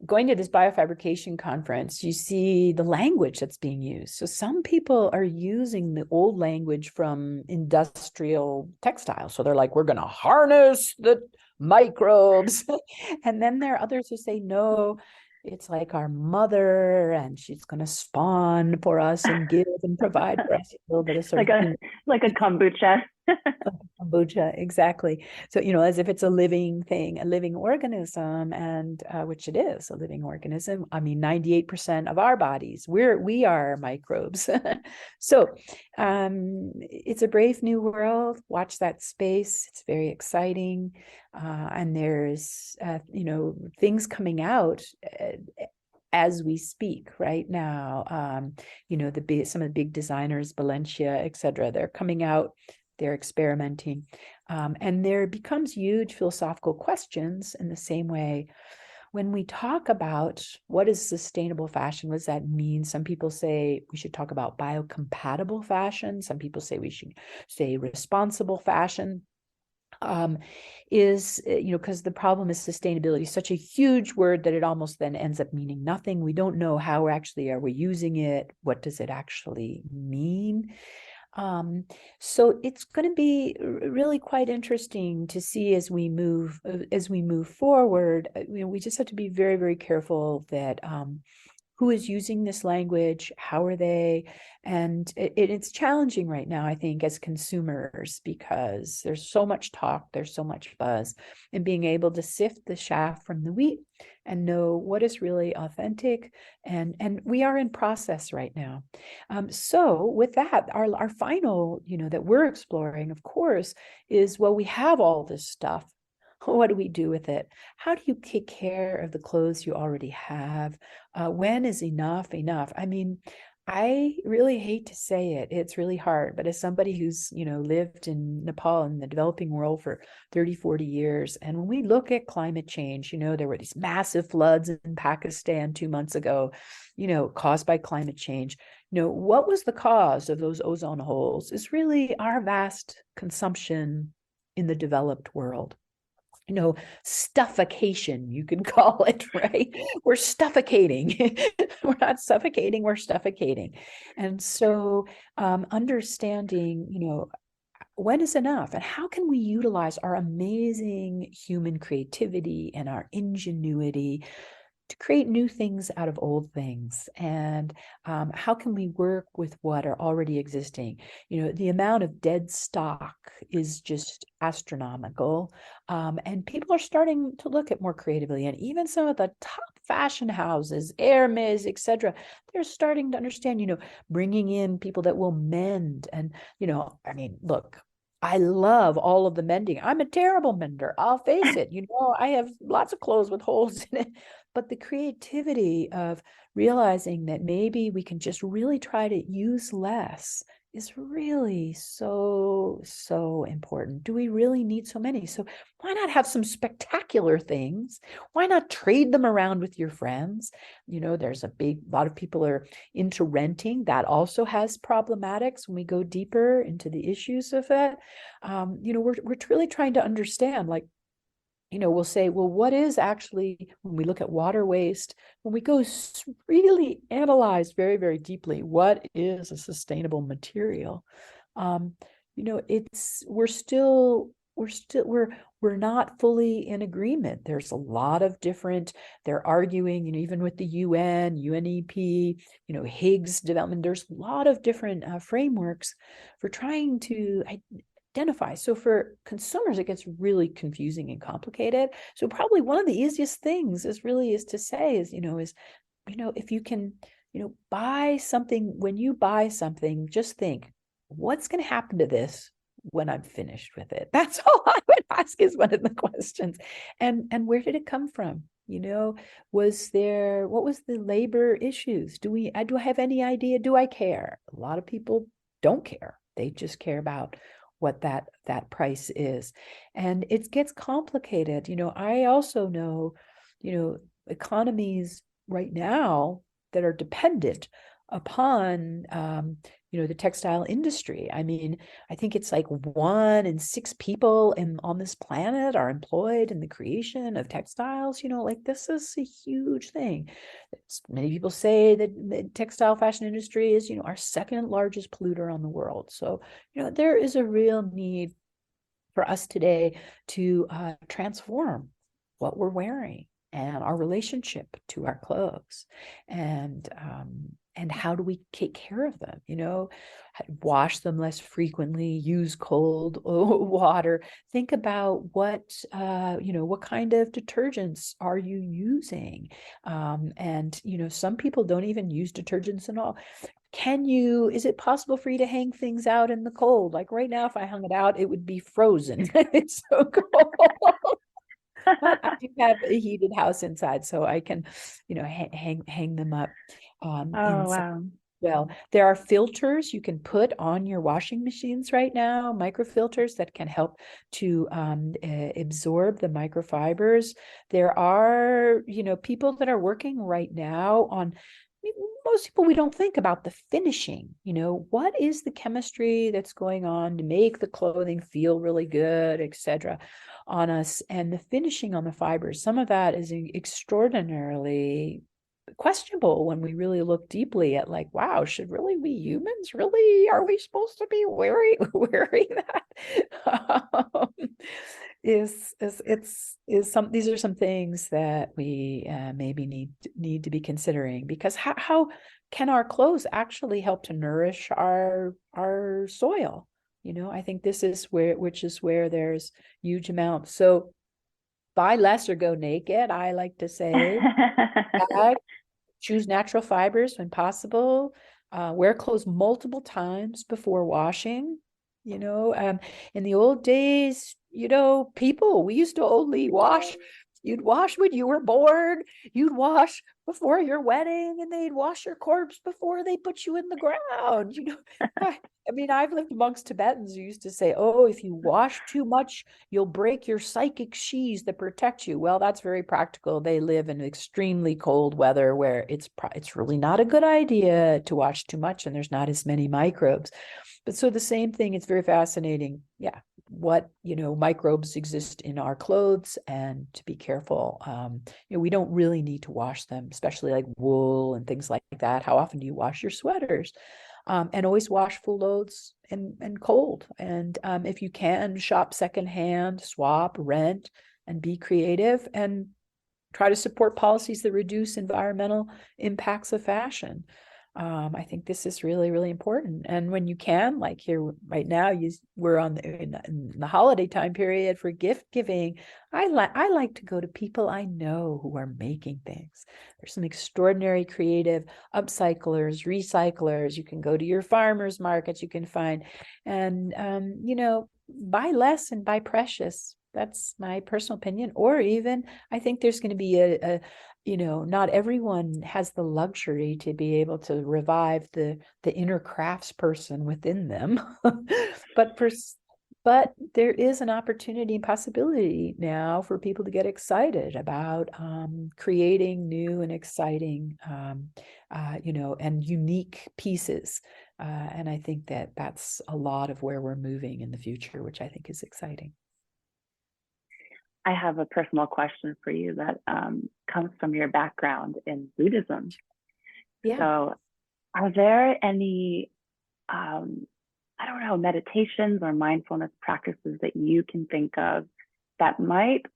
going to this biofabrication conference, you see the language that's being used. So some people are using the old language from industrial textiles. So they're like, we're going to harness the microbes. And then there are others who say, no, it's like our mother, and she's going to spawn for us and give and provide for us a little bit of sort like of a kombucha. kombucha, exactly. So, as if it's a living thing, a living organism, and which it is a living organism. I mean, 98% of our bodies, we are microbes. So it's a brave new world. Watch that space. It's very exciting. And there's, things coming out as we speak right now. Some of the big designers, Valencia, et cetera, they're coming out, they're experimenting. And there becomes huge philosophical questions in the same way. When we talk about what is sustainable fashion, what does that mean? Some people say we should talk about biocompatible fashion. Some people say we should say responsible fashion. Because the problem is sustainability, such a huge word that it almost then ends up meaning nothing. We don't know how actually are we using it. What does it actually mean? So it's going to be really quite interesting to see as we move forward. We just have to be very, very careful that who is using this language, how are they, and it's challenging right now, I think, as consumers, because there's so much talk, there's so much buzz, and being able to sift the chaff from the wheat and know what is really authentic, and we are in process right now. So with that, our final, that we're exploring, of course, is, well, we have all this stuff. What do we do with it? How do you take care of the clothes you already have? When is enough enough? I mean, I really hate to say it. It's really hard. But as somebody who's, lived in Nepal in the developing world for 30, 40 years, and when we look at climate change, there were these massive floods in Pakistan 2 months ago, caused by climate change. What was the cause of those ozone holes is really our vast consumption in the developed world. Stuffocation, you could call it, right? We're suffocating. We're not suffocating, we're suffocating. And so understanding, when is enough, and how can we utilize our amazing human creativity and our ingenuity to create new things out of old things, and how can we work with what are already existing? The amount of dead stock is just astronomical, and people are starting to look at more creatively, and even some of the top fashion houses, Hermes, etc., they're starting to understand, bringing in people that will mend. And I mean, look, I love all of the mending. I'm a terrible mender, I'll face it. I have lots of clothes with holes in it. But the creativity of realizing that maybe we can just really try to use less is really so, so important. Do we really need so many? So why not have some spectacular things? Why not trade them around with your friends? There's a lot of people are into renting. That also has problematics when we go deeper into the issues of it. We're really trying to understand, like, we'll say, well, what is actually, when we look at water waste, when we go really analyze very, very deeply, what is a sustainable material? We're not fully in agreement. There's a lot of different, they're arguing, even with the UN, UNEP, Higgs development, there's a lot of different frameworks for trying to identify. So for consumers, it gets really confusing and complicated. So probably one of the easiest things is to say is, if you can, buy something, when you buy something, just think, what's going to happen to this when I'm finished with it? That's all I would ask, is one of the questions. And where did it come from? What was the labor issues? Do I have any idea? Do I care? A lot of people don't care. They just care about what that price is. And it gets complicated. I also know, economies right now that are dependent upon the textile industry. I mean, I think it's like 1 in 6 people on this planet are employed in the creation of textiles. Like this is a huge thing. Many people say that the textile fashion industry is, our second largest polluter on the world. So, there is a real need for us today to transform what we're wearing and our relationship to our clothes, and how do we take care of them? Wash them less frequently, use cold water. Think about what kind of detergents are you using? And some people don't even use detergents at all. Is it possible for you to hang things out in the cold? Like right now, if I hung it out, it would be frozen. It's so cold. But I do have a heated house inside, so I can, hang them up Oh, inside. wow. Well, there are filters you can put on your washing machines right now, microfilters that can help to absorb the microfibers. There are, people that are working right now on, most people, we don't think about the finishing. What is the chemistry that's going on to make the clothing feel really good, etc., on us, and the finishing on the fibers. Some of that is extraordinarily questionable when we really look deeply at, like, wow, should really we humans really, are we supposed to be wearing that? These are some things that we maybe need to be considering, because how can our clothes actually help to nourish our soil? I think this is where there's huge amounts. So buy less or go naked, I like to say. Choose natural fibers when possible. Wear clothes multiple times before washing. In the old days, we used to only wash. You'd wash when you were born. You'd wash before your wedding, and they'd wash your corpse before they put you in the ground. I mean, I've lived amongst Tibetans who used to say, "Oh, if you wash too much, you'll break your psychic sheaths that protect you." Well, that's very practical. They live in extremely cold weather where it's really not a good idea to wash too much, and there's not as many microbes. But so the same thing, it's very fascinating. Yeah. What, microbes exist in our clothes, and to be careful. We don't really need to wash them, especially like wool and things like that. How often do you wash your sweaters? And always wash full loads and cold. And if you can, shop secondhand, swap, rent, and be creative, and try to support policies that reduce environmental impacts of fashion. I think this is really, really important. And when you can, like here right now, we're in the holiday time period for gift giving. I like to go to people I know who are making things. There's some extraordinary creative upcyclers, recyclers. You can go to your farmers markets. You can find, and buy less and buy precious. That's my personal opinion. Or even, I think there's going to be not everyone has the luxury to be able to revive the inner crafts person within them. But there is an opportunity and possibility now for people to get excited about creating new and exciting, and unique pieces. And I think that's a lot of where we're moving in the future, which I think is exciting. I have a personal question for you that comes from your background in Buddhism. Yeah. So, are there any, meditations or mindfulness practices that you can think of that might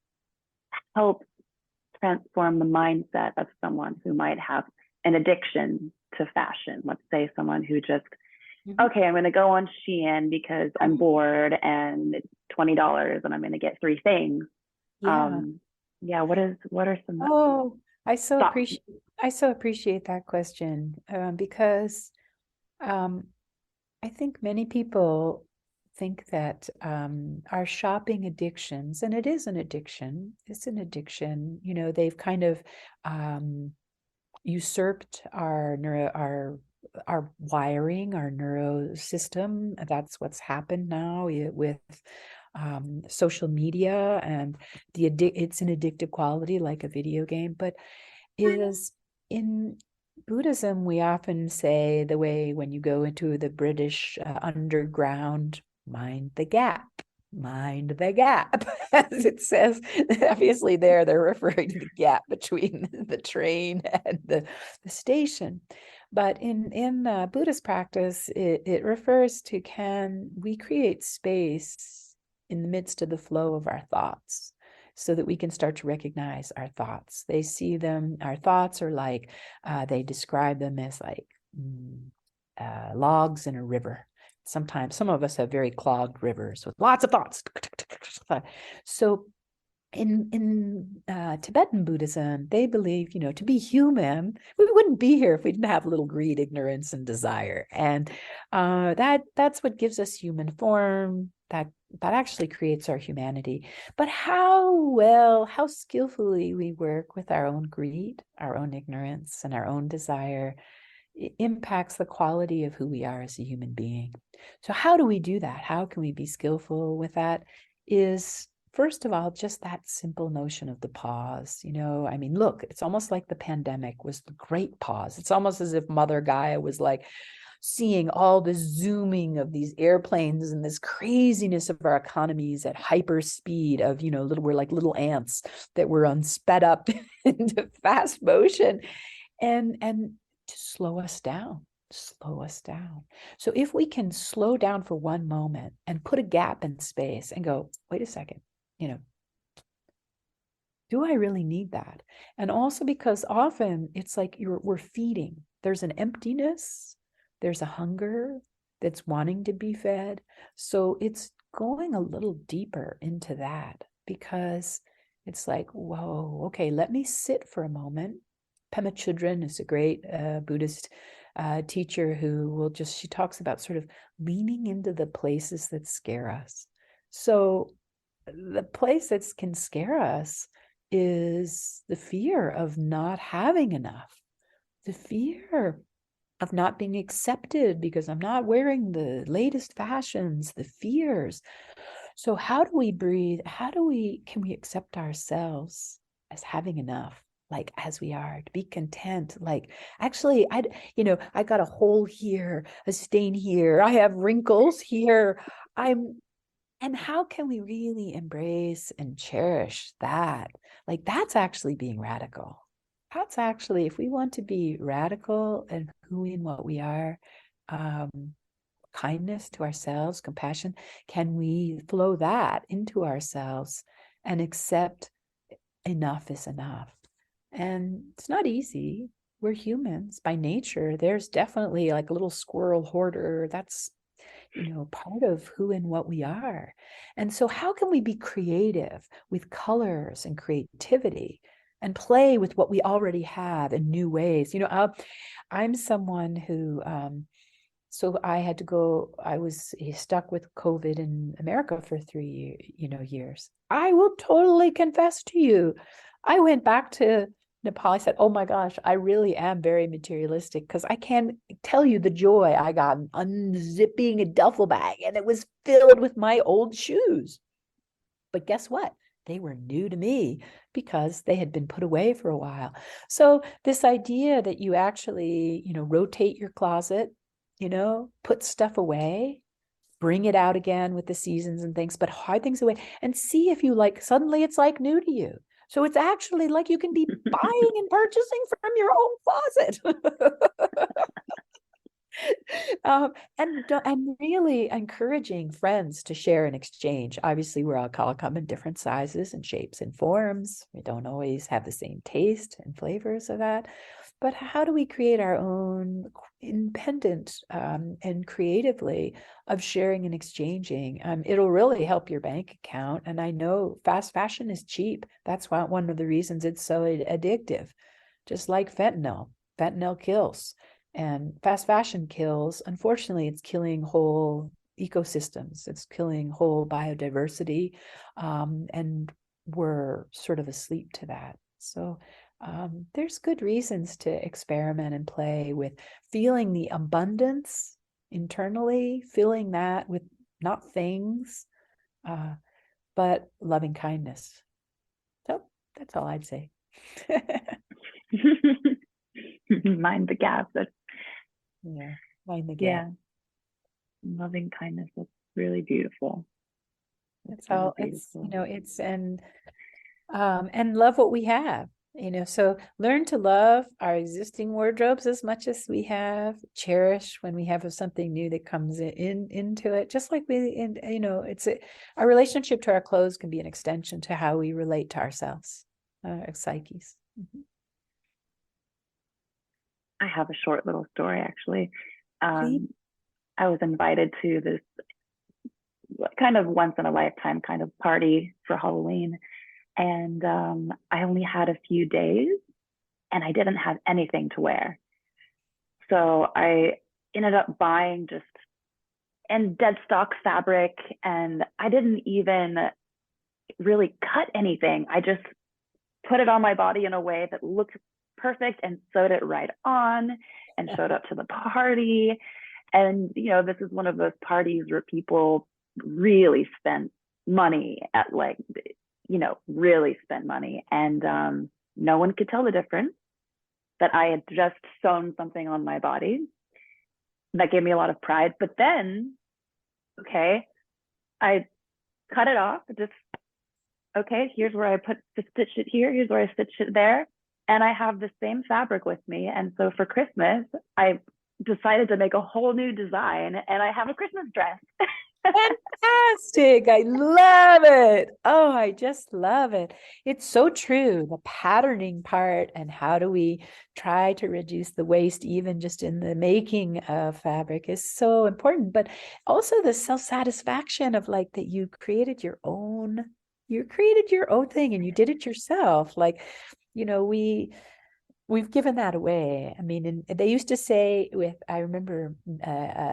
help transform the mindset of someone who might have an addiction to fashion? Let's say someone who just, okay, I'm going to go on Shein because I'm bored and it's $20 and I'm going to get 3 things. What are some I so thoughts? appreciate that question, because I think many people think that our shopping addictions, and it is an addiction, they've kind of usurped our wiring, our neuro system. That's what's happened now with social media, and it's an addictive quality like a video game, but is in Buddhism, we often say the way when you go into the British underground, mind the gap, mind the gap, as it says. Obviously, they're referring to the gap between the train and the station. But in Buddhist practice, it refers to, can we create space in the midst of the flow of our thoughts, so that we can start to recognize our thoughts. They see them, our thoughts are like, they describe them as like logs in a river. Sometimes some of us have very clogged rivers with lots of thoughts. So in Tibetan Buddhism, they believe, to be human, we wouldn't be here if we didn't have a little greed, ignorance, and desire. And that's what gives us human form. That actually creates our humanity. But how skillfully we work with our own greed, our own ignorance, and our own desire, it impacts the quality of who we are as a human being. So how do we do that? How can we be skillful with that? Is, first of all, just that simple notion of the pause. I mean, look, it's almost like the pandemic was the great pause. It's almost as if Mother Gaia was like seeing all this zooming of these airplanes and this craziness of our economies at hyper speed of, we're like little ants that were sped up into fast motion, and to slow us down. So if we can slow down for one moment and put a gap in space and go, wait a second, do I really need that? And also because often it's like we're feeding. There's an emptiness, there's a hunger that's wanting to be fed. So it's going a little deeper into that, because it's like, whoa, okay, let me sit for a moment. Pema Chodron is a great Buddhist teacher who she talks about sort of leaning into the places that scare us. So the place that can scare us is the fear of not having enough, the fear of not being accepted because I'm not wearing the latest fashions, the fears. So how do we breathe? Can we accept ourselves as having enough? Like as we are, to be content. Like, actually, I got a hole here, a stain here, I have wrinkles here. And how can we really embrace and cherish that? Like, that's actually being radical. That's actually, if we want to be radical in who and what we are, kindness to ourselves, compassion, can we flow that into ourselves and accept enough is enough? And it's not easy. We're humans by nature. There's definitely like a little squirrel hoarder. That's part of who and what we are. And so how can we be creative with colors and creativity and play with what we already have in new ways? I'm someone who, so I was stuck with COVID in America for 3 years. I will totally confess to you, I went back to Nepal. I said, oh my gosh, I really am very materialistic, because I can't tell you the joy I got unzipping a duffel bag and it was filled with my old shoes. But guess what? They were new to me because they had been put away for a while. So this idea that you actually, rotate your closet, put stuff away, bring it out again with the seasons and things, but hide things away and see if you like, suddenly it's like new to you. So it's actually like you can be buying and purchasing from your own closet. And really encouraging friends to share and exchange. Obviously, we're all come in different sizes and shapes and forms. We don't always have the same taste and flavors of that. But how do we create our own independent and creatively of sharing and exchanging? It'll really help your bank account. And I know fast fashion is cheap. That's one of the reasons it's so addictive. Just like fentanyl. Fentanyl kills. And fast fashion kills. Unfortunately, it's killing whole ecosystems. It's killing whole biodiversity. And we're sort of asleep to that. So there's good reasons to experiment and play with feeling the abundance internally, feeling that with not things, but loving kindness. So that's all I'd say. Mind the gap. That's, Yeah, mind the gap. yeah, loving kindness. That's really beautiful. That's It's really all, it's, beautiful. it's, and love what we have, so learn to love our existing wardrobes as much as we have, cherish when we have something new that comes into it, just like our relationship to our clothes can be an extension to how we relate to ourselves, our psyches. Mm-hmm. I have a short little story actually. Please. I was invited to this kind of once in a lifetime kind of party for Halloween. And I only had a few days and I didn't have anything to wear. So I ended up buying just and dead stock fabric, and I didn't even really cut anything. I just put it on my body in a way that looked perfect and sewed it right on and showed up to the party. And, this is one of those parties where people really spend money at really spend money. And no one could tell the difference that I had just sewn something on my body. That gave me a lot of pride. But then, okay, I cut it off. Just, okay, here's where I stitch it here. Here's where I stitch it there. And I have the same fabric with me. And so for Christmas, I decided to make a whole new design and I have a Christmas dress. Fantastic. I love it. Oh, I just love it. It's so true. The patterning part and how do we try to reduce the waste even just in the making of fabric is so important. But also the self-satisfaction of that you created your own thing and you did it yourself. We've given that away. I mean, and they used to say I remember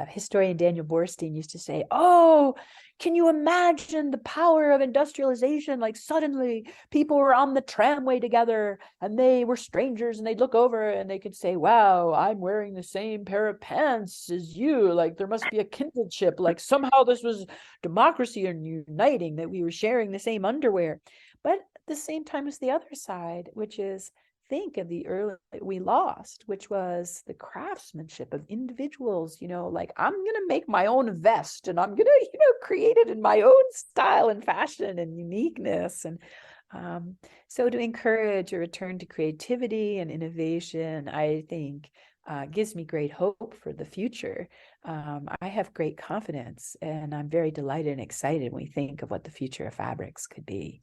historian Daniel Borstein used to say, oh, can you imagine the power of industrialization? Like suddenly people were on the tramway together and they were strangers and they'd look over and they could say, wow, I'm wearing the same pair of pants as you. Like there must be a kinship. Like somehow this was democracy and uniting, that we were sharing the same underwear. But at the same time as the other side, which is, think of the early we lost, which was the craftsmanship of individuals, I'm going to make my own vest and I'm going to, create it in my own style and fashion and uniqueness. And so to encourage a return to creativity and innovation, I think gives me great hope for the future. I have great confidence and I'm very delighted and excited when we think of what the future of fabrics could be.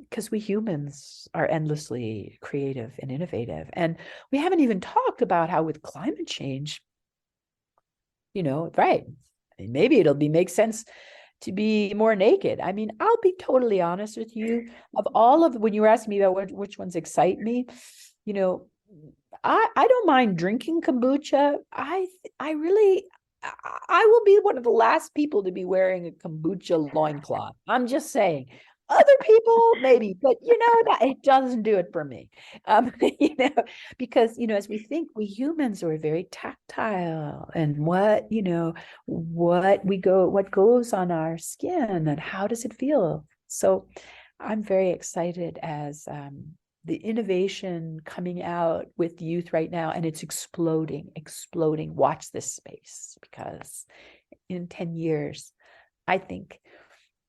Because we humans are endlessly creative and innovative. And we haven't even talked about how with climate change, right, maybe make sense to be more naked. I mean, I'll be totally honest with you. Of all of when you were asking me about which ones excite me, I don't mind drinking kombucha. I will be one of the last people to be wearing a kombucha loincloth. I'm just saying. Other people maybe, but that it doesn't do it for me. Because as we think, we humans are very tactile, and what goes on our skin and how does it feel. So I'm very excited as the innovation coming out with youth right now, and it's exploding. Watch this space, because in 10 years, I think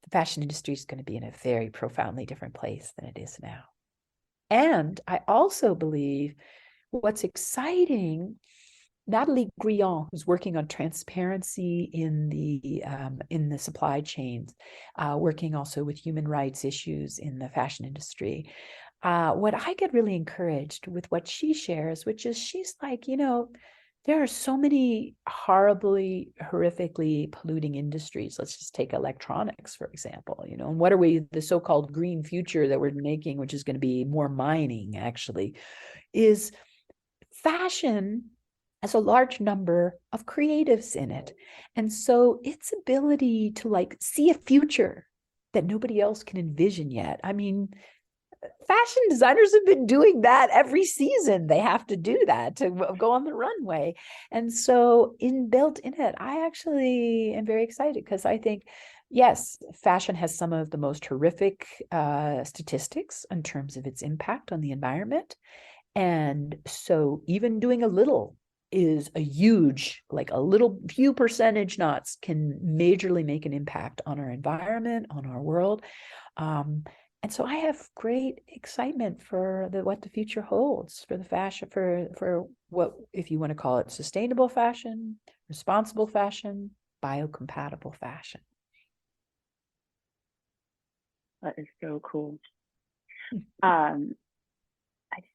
the fashion industry is going to be in a very profoundly different place than it is now. And I also believe what's exciting, Natalie Grillon, who's working on transparency in the supply chains, working also with human rights issues in the fashion industry. What I get really encouraged with what she shares, which is she's like, there are so many horrifically polluting industries. Let's just take electronics, for example, and what are the so-called green future that we're making, which is going to be more mining, actually, is fashion has a large number of creatives in it. And so its ability to see a future that nobody else can envision yet. I mean, fashion designers have been doing that every season. They have to do that to go on the runway. And so built in it, I actually am very excited, because I think, yes, fashion has some of the most horrific statistics in terms of its impact on the environment. And so even doing a little is a huge, like a little few percentage knots can majorly make an impact on our environment, on our world. And so I have great excitement for what the future holds for the fashion, for what, if you want to call it sustainable fashion, responsible fashion, biocompatible fashion. That is so cool. I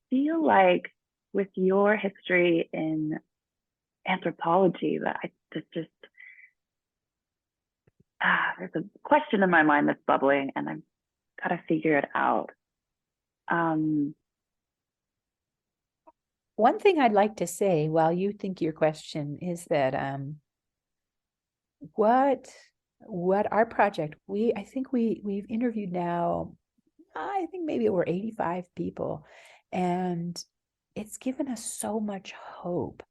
feel like with your history in anthropology, there's a question in my mind that's bubbling, and I've got to figure it out. One thing I'd like to say while you think your question is that what our project, I think we've interviewed now, I think maybe over 85 people, and it's given us so much hope,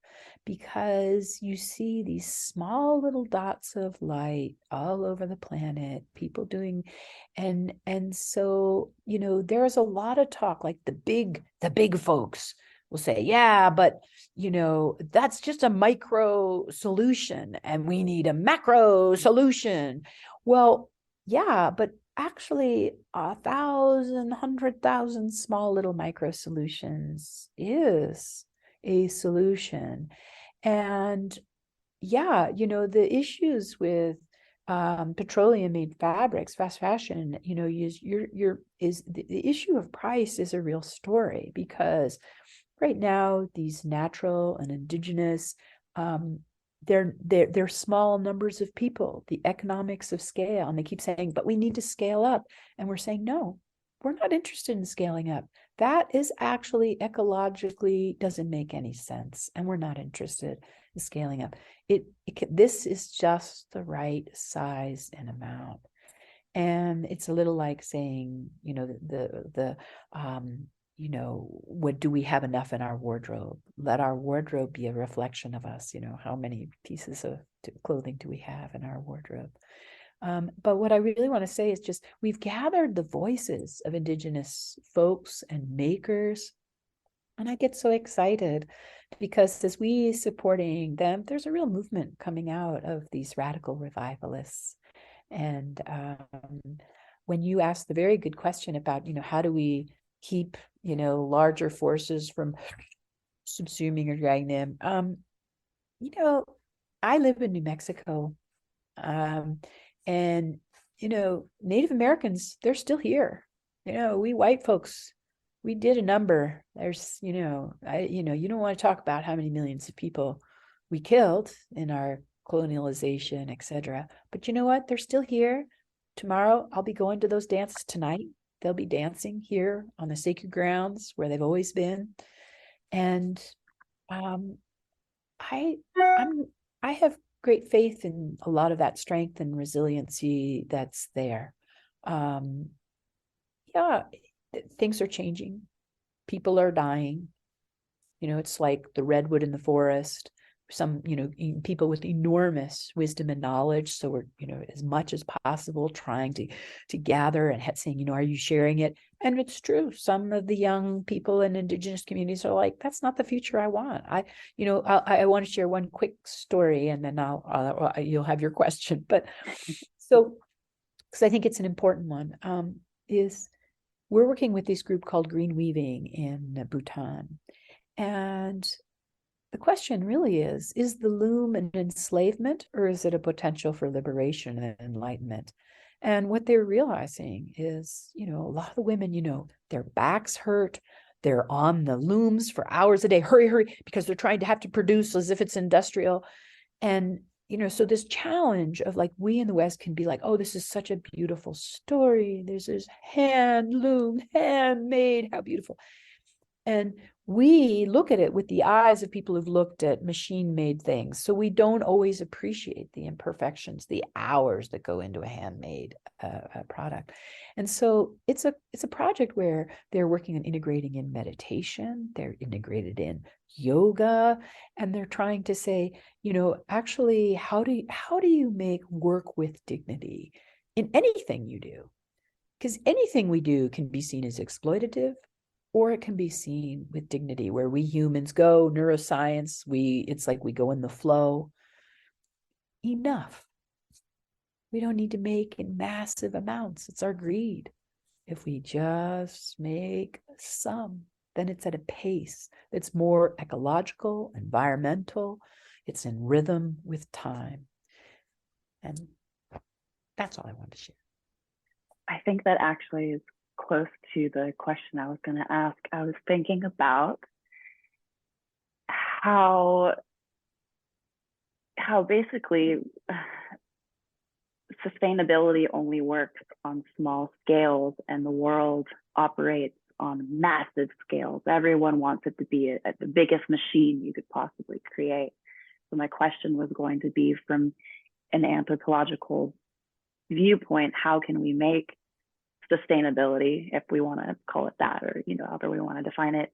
because you see these small little dots of light all over the planet, people doing, and so, there's a lot of talk, like the big folks will say, yeah, but that's just a micro solution and we need a macro solution. Well, yeah, but actually 1,000, 100,000 small little micro solutions is a solution. And yeah, the issues with petroleum made fabrics, fast fashion, is the issue of price is a real story, because right now these natural and indigenous, they're small numbers of people, the economics of scale, and they keep saying, but we need to scale up, and we're saying, no, we're not interested in scaling up. That is actually ecologically doesn't make any sense, and we're not interested in scaling up. This is just the right size and amount. And it's a little like saying, what do we have enough in our wardrobe? Let our wardrobe be a reflection of us. How many pieces of clothing do we have in our wardrobe? But what I really want to say is just, we've gathered the voices of indigenous folks and makers. And I get so excited, because as we supporting them, there's a real movement coming out of these radical revivalists. And when you ask the very good question about, how do we keep, larger forces from subsuming or dragging them? I live in New Mexico, and Native Americans, they're still here. We white folks, we did a number. There's, you don't want to talk about how many millions of people we killed in our colonialization, etc. But you know what? They're still here. Tomorrow, I'll be going to those dances tonight. They'll be dancing here on the sacred grounds where they've always been. And I have great faith in a lot of that strength and resiliency that's there. Yeah, things are changing. People are dying. It's like the redwood in the forest. Some, people with enormous wisdom and knowledge. So we're, as much as possible trying to gather and saying, are you sharing it? And it's true. Some of the young people in indigenous communities are like, that's not the future I want. I want to share one quick story, and then you'll have your question. But so, because I think it's an important one, is we're working with this group called Green Weaving in Bhutan. And the question really is the loom an enslavement, or is it a potential for liberation and enlightenment? And what they're realizing is, a lot of the women, their backs hurt. They're on the looms for hours a day, hurry, because they're trying to have to produce as if it's industrial. And, so this challenge of, like, we in the West can be like, oh, this is such a beautiful story. There's this hand loom, handmade, how beautiful. And we look at it with the eyes of people who've looked at machine-made things. So we don't always appreciate the imperfections, the hours that go into a handmade product. And so it's a project where they're working on integrating in meditation, they're integrated in yoga, and they're trying to say, actually, how do you make work with dignity in anything you do? Because anything we do can be seen as exploitative, or it can be seen with dignity, where we humans go, neuroscience, it's like we go in the flow. Enough. We don't need to make in massive amounts. It's our greed. If we just make some, then it's at a pace that's more ecological, environmental. It's in rhythm with time. And that's all I wanted to share. I think that actually is close to the question I was going to ask. I was thinking about how basically sustainability only works on small scales and the world operates on massive scales. Everyone wants it to be at the biggest machine you could possibly create. So my question was going to be, from an anthropological viewpoint, how can we make sustainability, if we want to call it that, or however we want to define it,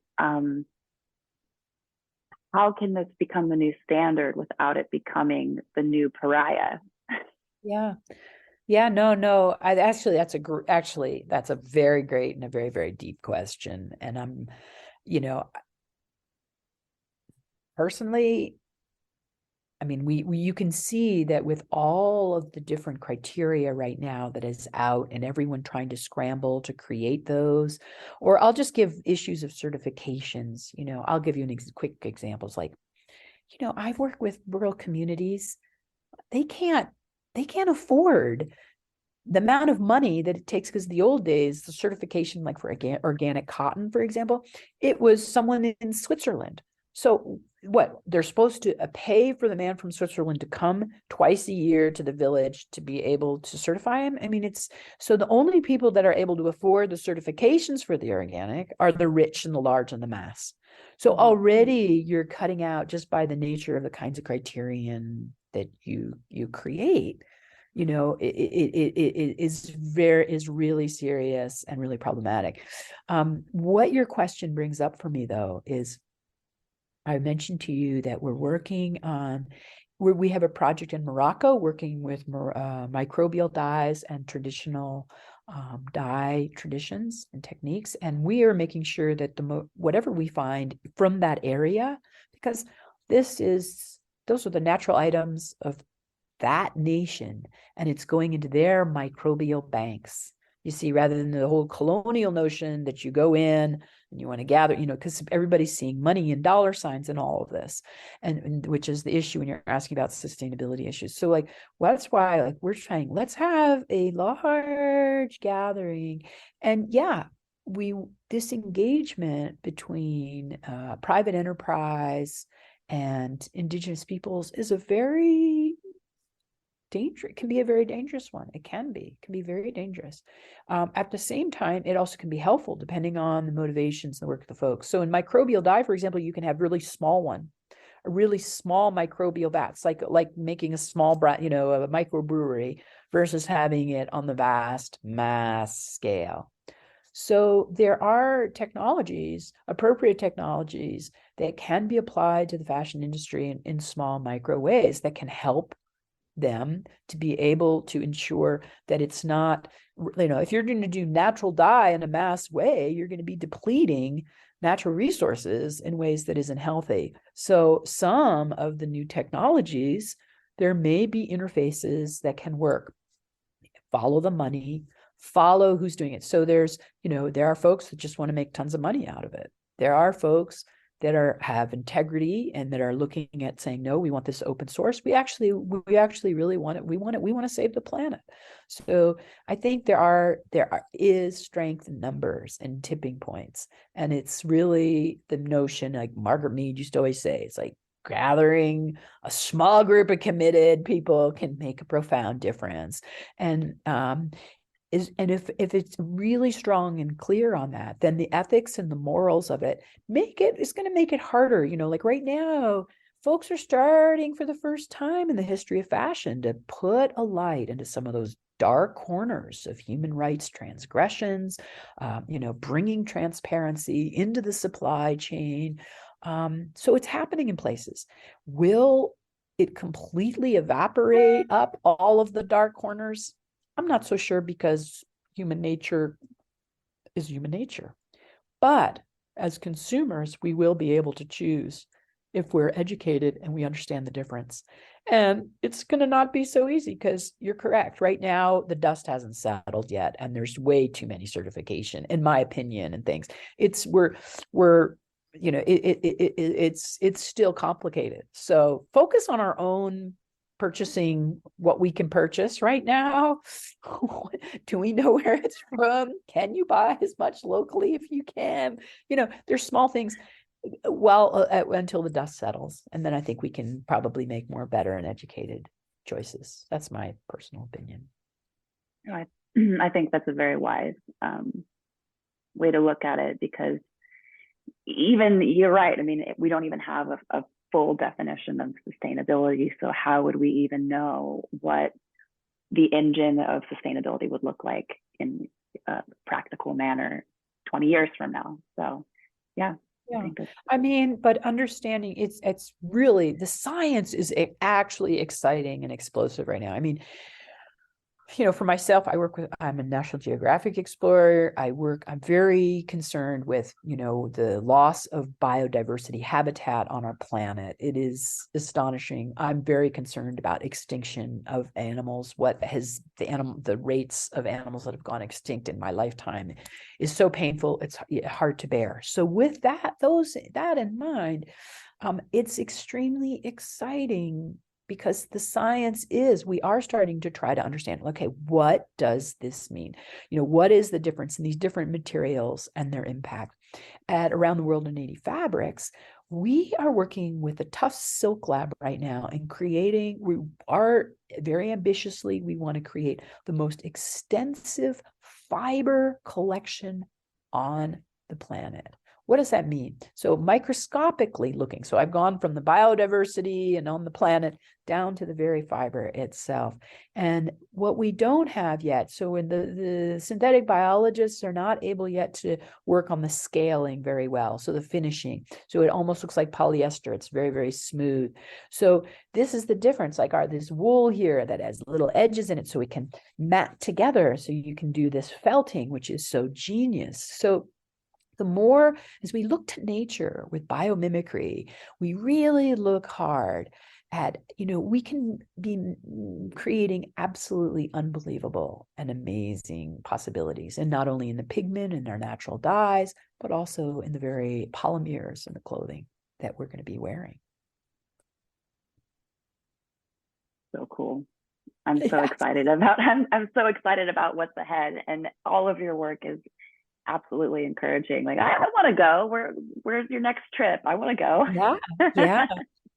how can this become the new standard without it becoming the new pariah? Yeah, no. That's a very great and a very, very deep question. And I'm, personally, I mean, you can see that with all of the different criteria right now that is out and everyone trying to scramble to create those, or I'll just give issues of certifications. I'll give you quick examples. Like, I've worked with rural communities. They can't afford the amount of money that it takes, because the old days, the certification, like for organic cotton, for example, it was someone in Switzerland. So what, they're supposed to pay for the man from Switzerland to come twice a year to the village to be able to certify him. I mean, so the only people that are able to afford the certifications for the organic are the rich and the large and the mass. So already you're cutting out, just by the nature of the kinds of criterion that you create, it is really serious and really problematic. What your question brings up for me, though, is I mentioned to you that we're working on, we have a project in Morocco working with microbial dyes and traditional dye traditions and techniques. And we are making sure that whatever we find from that area, because those are the natural items of that nation, and it's going into their microbial banks. You see, rather than the whole colonial notion that you go in and you want to gather, because everybody's seeing money and dollar signs in all of this, and which is the issue when you're asking about sustainability issues. So that's why we're trying, let's have a large gathering. And this engagement between private enterprise and indigenous peoples is it can be a very dangerous one. It can be very dangerous. At the same time, it also can be helpful depending on the motivations and the work of the folks. So in microbial dye, for example, you can have a really small microbial vats, like making a small a microbrewery, versus having it on the vast mass scale. So there are appropriate technologies that can be applied to the fashion industry in small micro ways that can help them to be able to ensure that it's not, if you're going to do natural dye in a mass way, you're going to be depleting natural resources in ways that isn't healthy. So some of the new technologies, there may be interfaces that can work. Follow the money, follow who's doing it. So there are folks that just want to make tons of money out of it. There are folks that have integrity and that are looking at saying, no, we want this open source. We actually really want it. We want to save the planet. So I think there is strength in numbers and tipping points. And it's really the notion, like Margaret Mead used to always say, it's like gathering a small group of committed people can make a profound difference. And if it's really strong and clear on that, then the ethics and the morals of it is going to make it harder. Like right now, folks are starting for the first time in the history of fashion to put a light into some of those dark corners of human rights transgressions, bringing transparency into the supply chain. So it's happening in places. Will it completely evaporate up all of the dark corners? I'm not so sure, because human nature is human nature. But as consumers, we will be able to choose if we're educated and we understand the difference. And it's going to not be so easy because you're correct. Right now, the dust hasn't settled yet, and there's way too many certification, in my opinion, and things. We're it's still complicated. So focus on our own purchasing what we can purchase right now. Do we know where it's from? Can you buy as much locally if you can? There's small things until the dust settles. And then I think we can probably make more better and educated choices. That's my personal opinion. I think that's a very wise way to look at it, because even you're right. I mean, we don't even have a full definition of sustainability. So how would we even know what the engine of sustainability would look like in a practical manner 20 years from now? So, yeah. Yeah, I mean, but understanding it's really, the science is actually exciting and explosive right now. I mean, for myself, I'm a National Geographic explorer. I'm very concerned with, the loss of biodiversity habitat on our planet. It is astonishing. I'm very concerned about extinction of animals. What has the rates of animals that have gone extinct in my lifetime is so painful. It's hard to bear. So with that in mind, it's extremely exciting, because the science we are starting to try to understand, okay, what does this mean? What is the difference in these different materials and their impact? At Around the World in 80 Fabrics, we are working with the Tufts Silk Lab right now and we are very ambitiously, we want to create the most extensive fiber collection on the planet. What does that mean? So microscopically looking, so I've gone from the biodiversity and on the planet down to the very fiber itself. And what we don't have yet, so when the synthetic biologists are not able yet to work on the scaling very well, so the finishing, so it almost looks like polyester. It's very, very smooth. So this is the difference, like this wool here that has little edges in it, so it can mat together, so you can do this felting, which is so genius. So the more, as we look to nature with biomimicry, we really look hard at, we can be creating absolutely unbelievable and amazing possibilities, and not only in the pigment and our natural dyes, but also in the very polymers in the clothing that we're going to be wearing. So cool. I'm so excited about what's ahead, and all of your work is absolutely encouraging. Like, I want to go. Where's your next trip? I want to go. Yeah.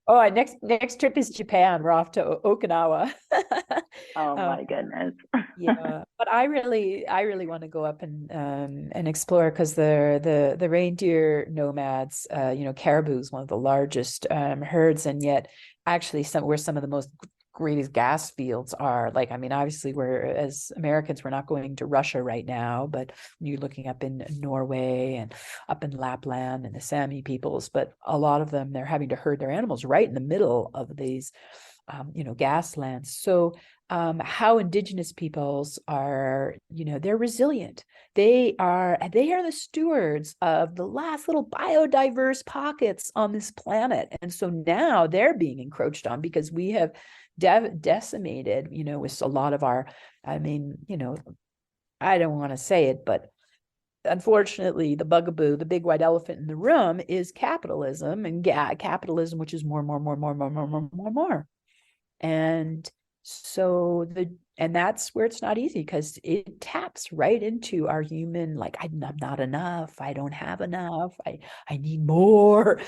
Oh, our next trip is Japan. We're off to Okinawa. Oh my goodness. Yeah, but I really want to go up and explore, because the reindeer nomads, caribou is one of the largest herds, and yet actually where some of the most greatest gas fields are. Like, I mean, obviously as Americans, we're not going to Russia right now, but you're looking up in Norway and up in Lapland and the Sami peoples, but a lot of them, they're having to herd their animals right in the middle of these, gas lands. So how indigenous peoples are, they're resilient. They are the stewards of the last little biodiverse pockets on this planet. And so now they're being encroached on, because we have decimated, with a lot of our, I don't want to say it, but unfortunately, the bugaboo, the big white elephant in the room, is capitalism, and capitalism, which is more. And so that's where it's not easy, because it taps right into our human, like, I'm not enough, I don't have enough, I need more,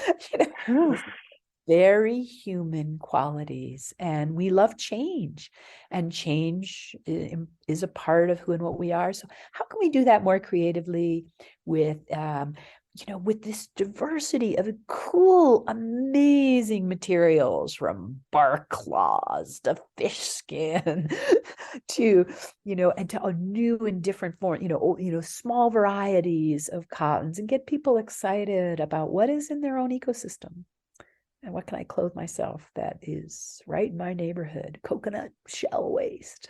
very human qualities. And we love change, and change is a part of who and what we are. So how can we do that more creatively with with this diversity of cool, amazing materials, from bark claws to fish skin to, and to a new and different form, small varieties of cottons, and get people excited about what is in their own ecosystem. And what can I clothe myself that is right in my neighborhood? Coconut shell waste.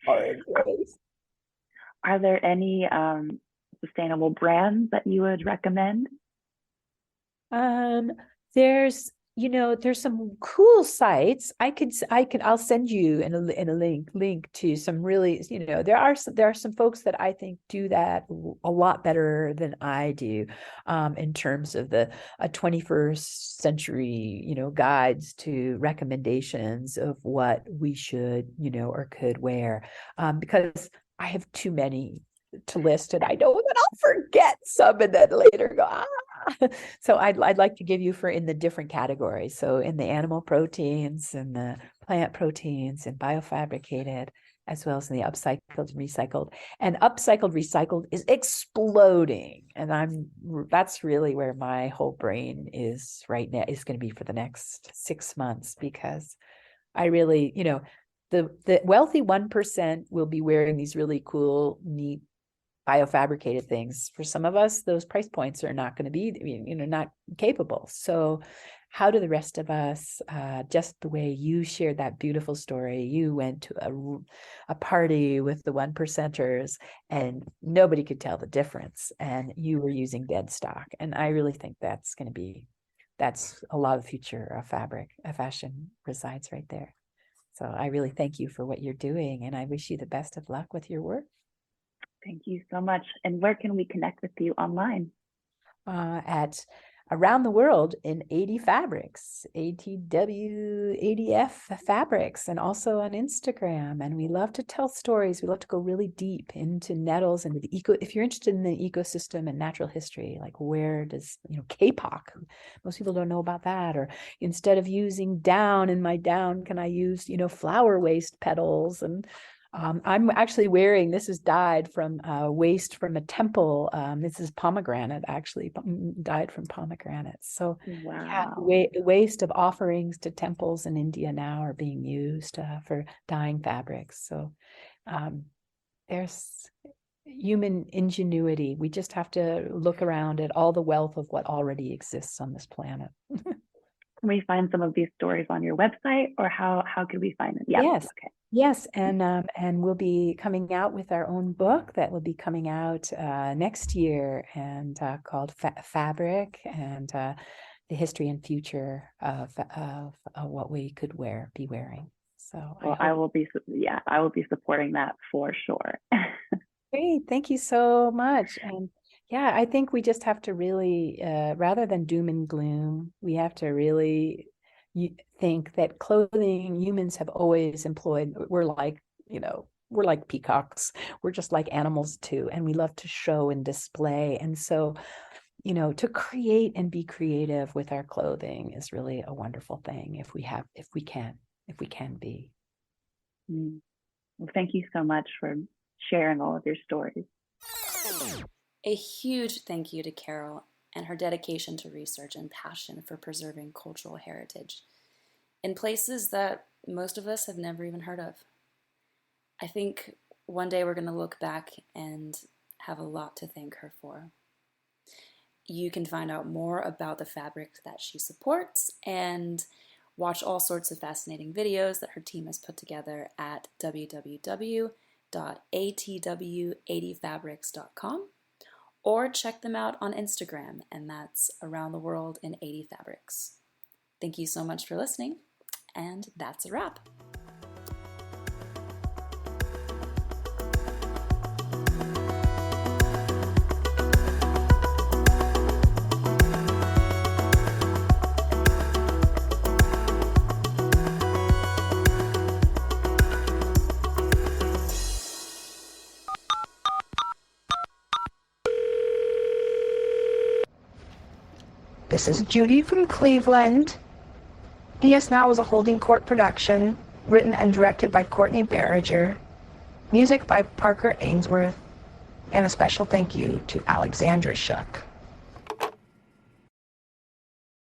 Orange waste. Are there any sustainable brands that you would recommend? There's there's some cool sites. I'll send you in a link to some really, there are some folks that I think do that a lot better than I do, in terms of the 21st century, guides to recommendations of what we should, or could wear, because I have too many to list, and I know that I'll forget some and then later go, So I'd like to give you in the different categories. So in the animal proteins and the plant proteins and biofabricated, as well as in the upcycled and recycled. And upcycled recycled is exploding. And that's really where my whole brain is right now, is going to be for the next 6 months, because I really, the wealthy 1% will be wearing these really cool, neat biofabricated things. For some of us, those price points are not going to be, not capable. So how do the rest of us, just the way you shared that beautiful story, you went to a party with the 1%ers and nobody could tell the difference, and you were using dead stock. And I really think that's a lot of the future of fashion resides right there. So I really thank you for what you're doing, and I wish you the best of luck with your work. Thank you so much. And where can we connect with you online? At around the world in 80 fabrics, ATW80F fabrics, and also on Instagram. And we love to tell stories. We love to go really deep into nettles and if you're interested in the ecosystem and natural history, like where does, kapok, most people don't know about that. Or instead of using down in my down, can I use, flower waste petals? And I'm actually wearing, this is dyed from waste from a temple. This is pomegranate, actually, dyed from pomegranates. So wow. Yeah, the waste of offerings to temples in India now are being used for dyeing fabrics. So there's human ingenuity. We just have to look around at all the wealth of what already exists on this planet. Can we find some of these stories on your website, or how could we find them? Yeah. Yes. Okay. Yes, and we'll be coming out with our own book that will be coming out next year, and called Fabric, and the history and future of what we could be wearing. So well, I will be supporting that for sure. Great, thank you so much. And yeah, I think we just have to really, rather than doom and gloom, we have to really think that clothing humans have always employed. We're like peacocks. We're just like animals too, and we love to show and display. And so, to create and be creative with our clothing is really a wonderful thing if we can be. Well, thank you so much for sharing all of your stories. A huge thank you to Carroll and her dedication to research and passion for preserving cultural heritage in places that most of us have never even heard of. I think one day we're going to look back and have a lot to thank her for. You can find out more about the fabric that she supports and watch all sorts of fascinating videos that her team has put together at www.atw80fabrics.com, or check them out on Instagram, and that's Around the World in 80 Fabrics. Thank you so much for listening, and that's a wrap. This is Judy from Cleveland. DS Now is a Holding Court production, written and directed by Courtney Barriger, music by Parker Ainsworth, and a special thank you to Alexandra Shuck.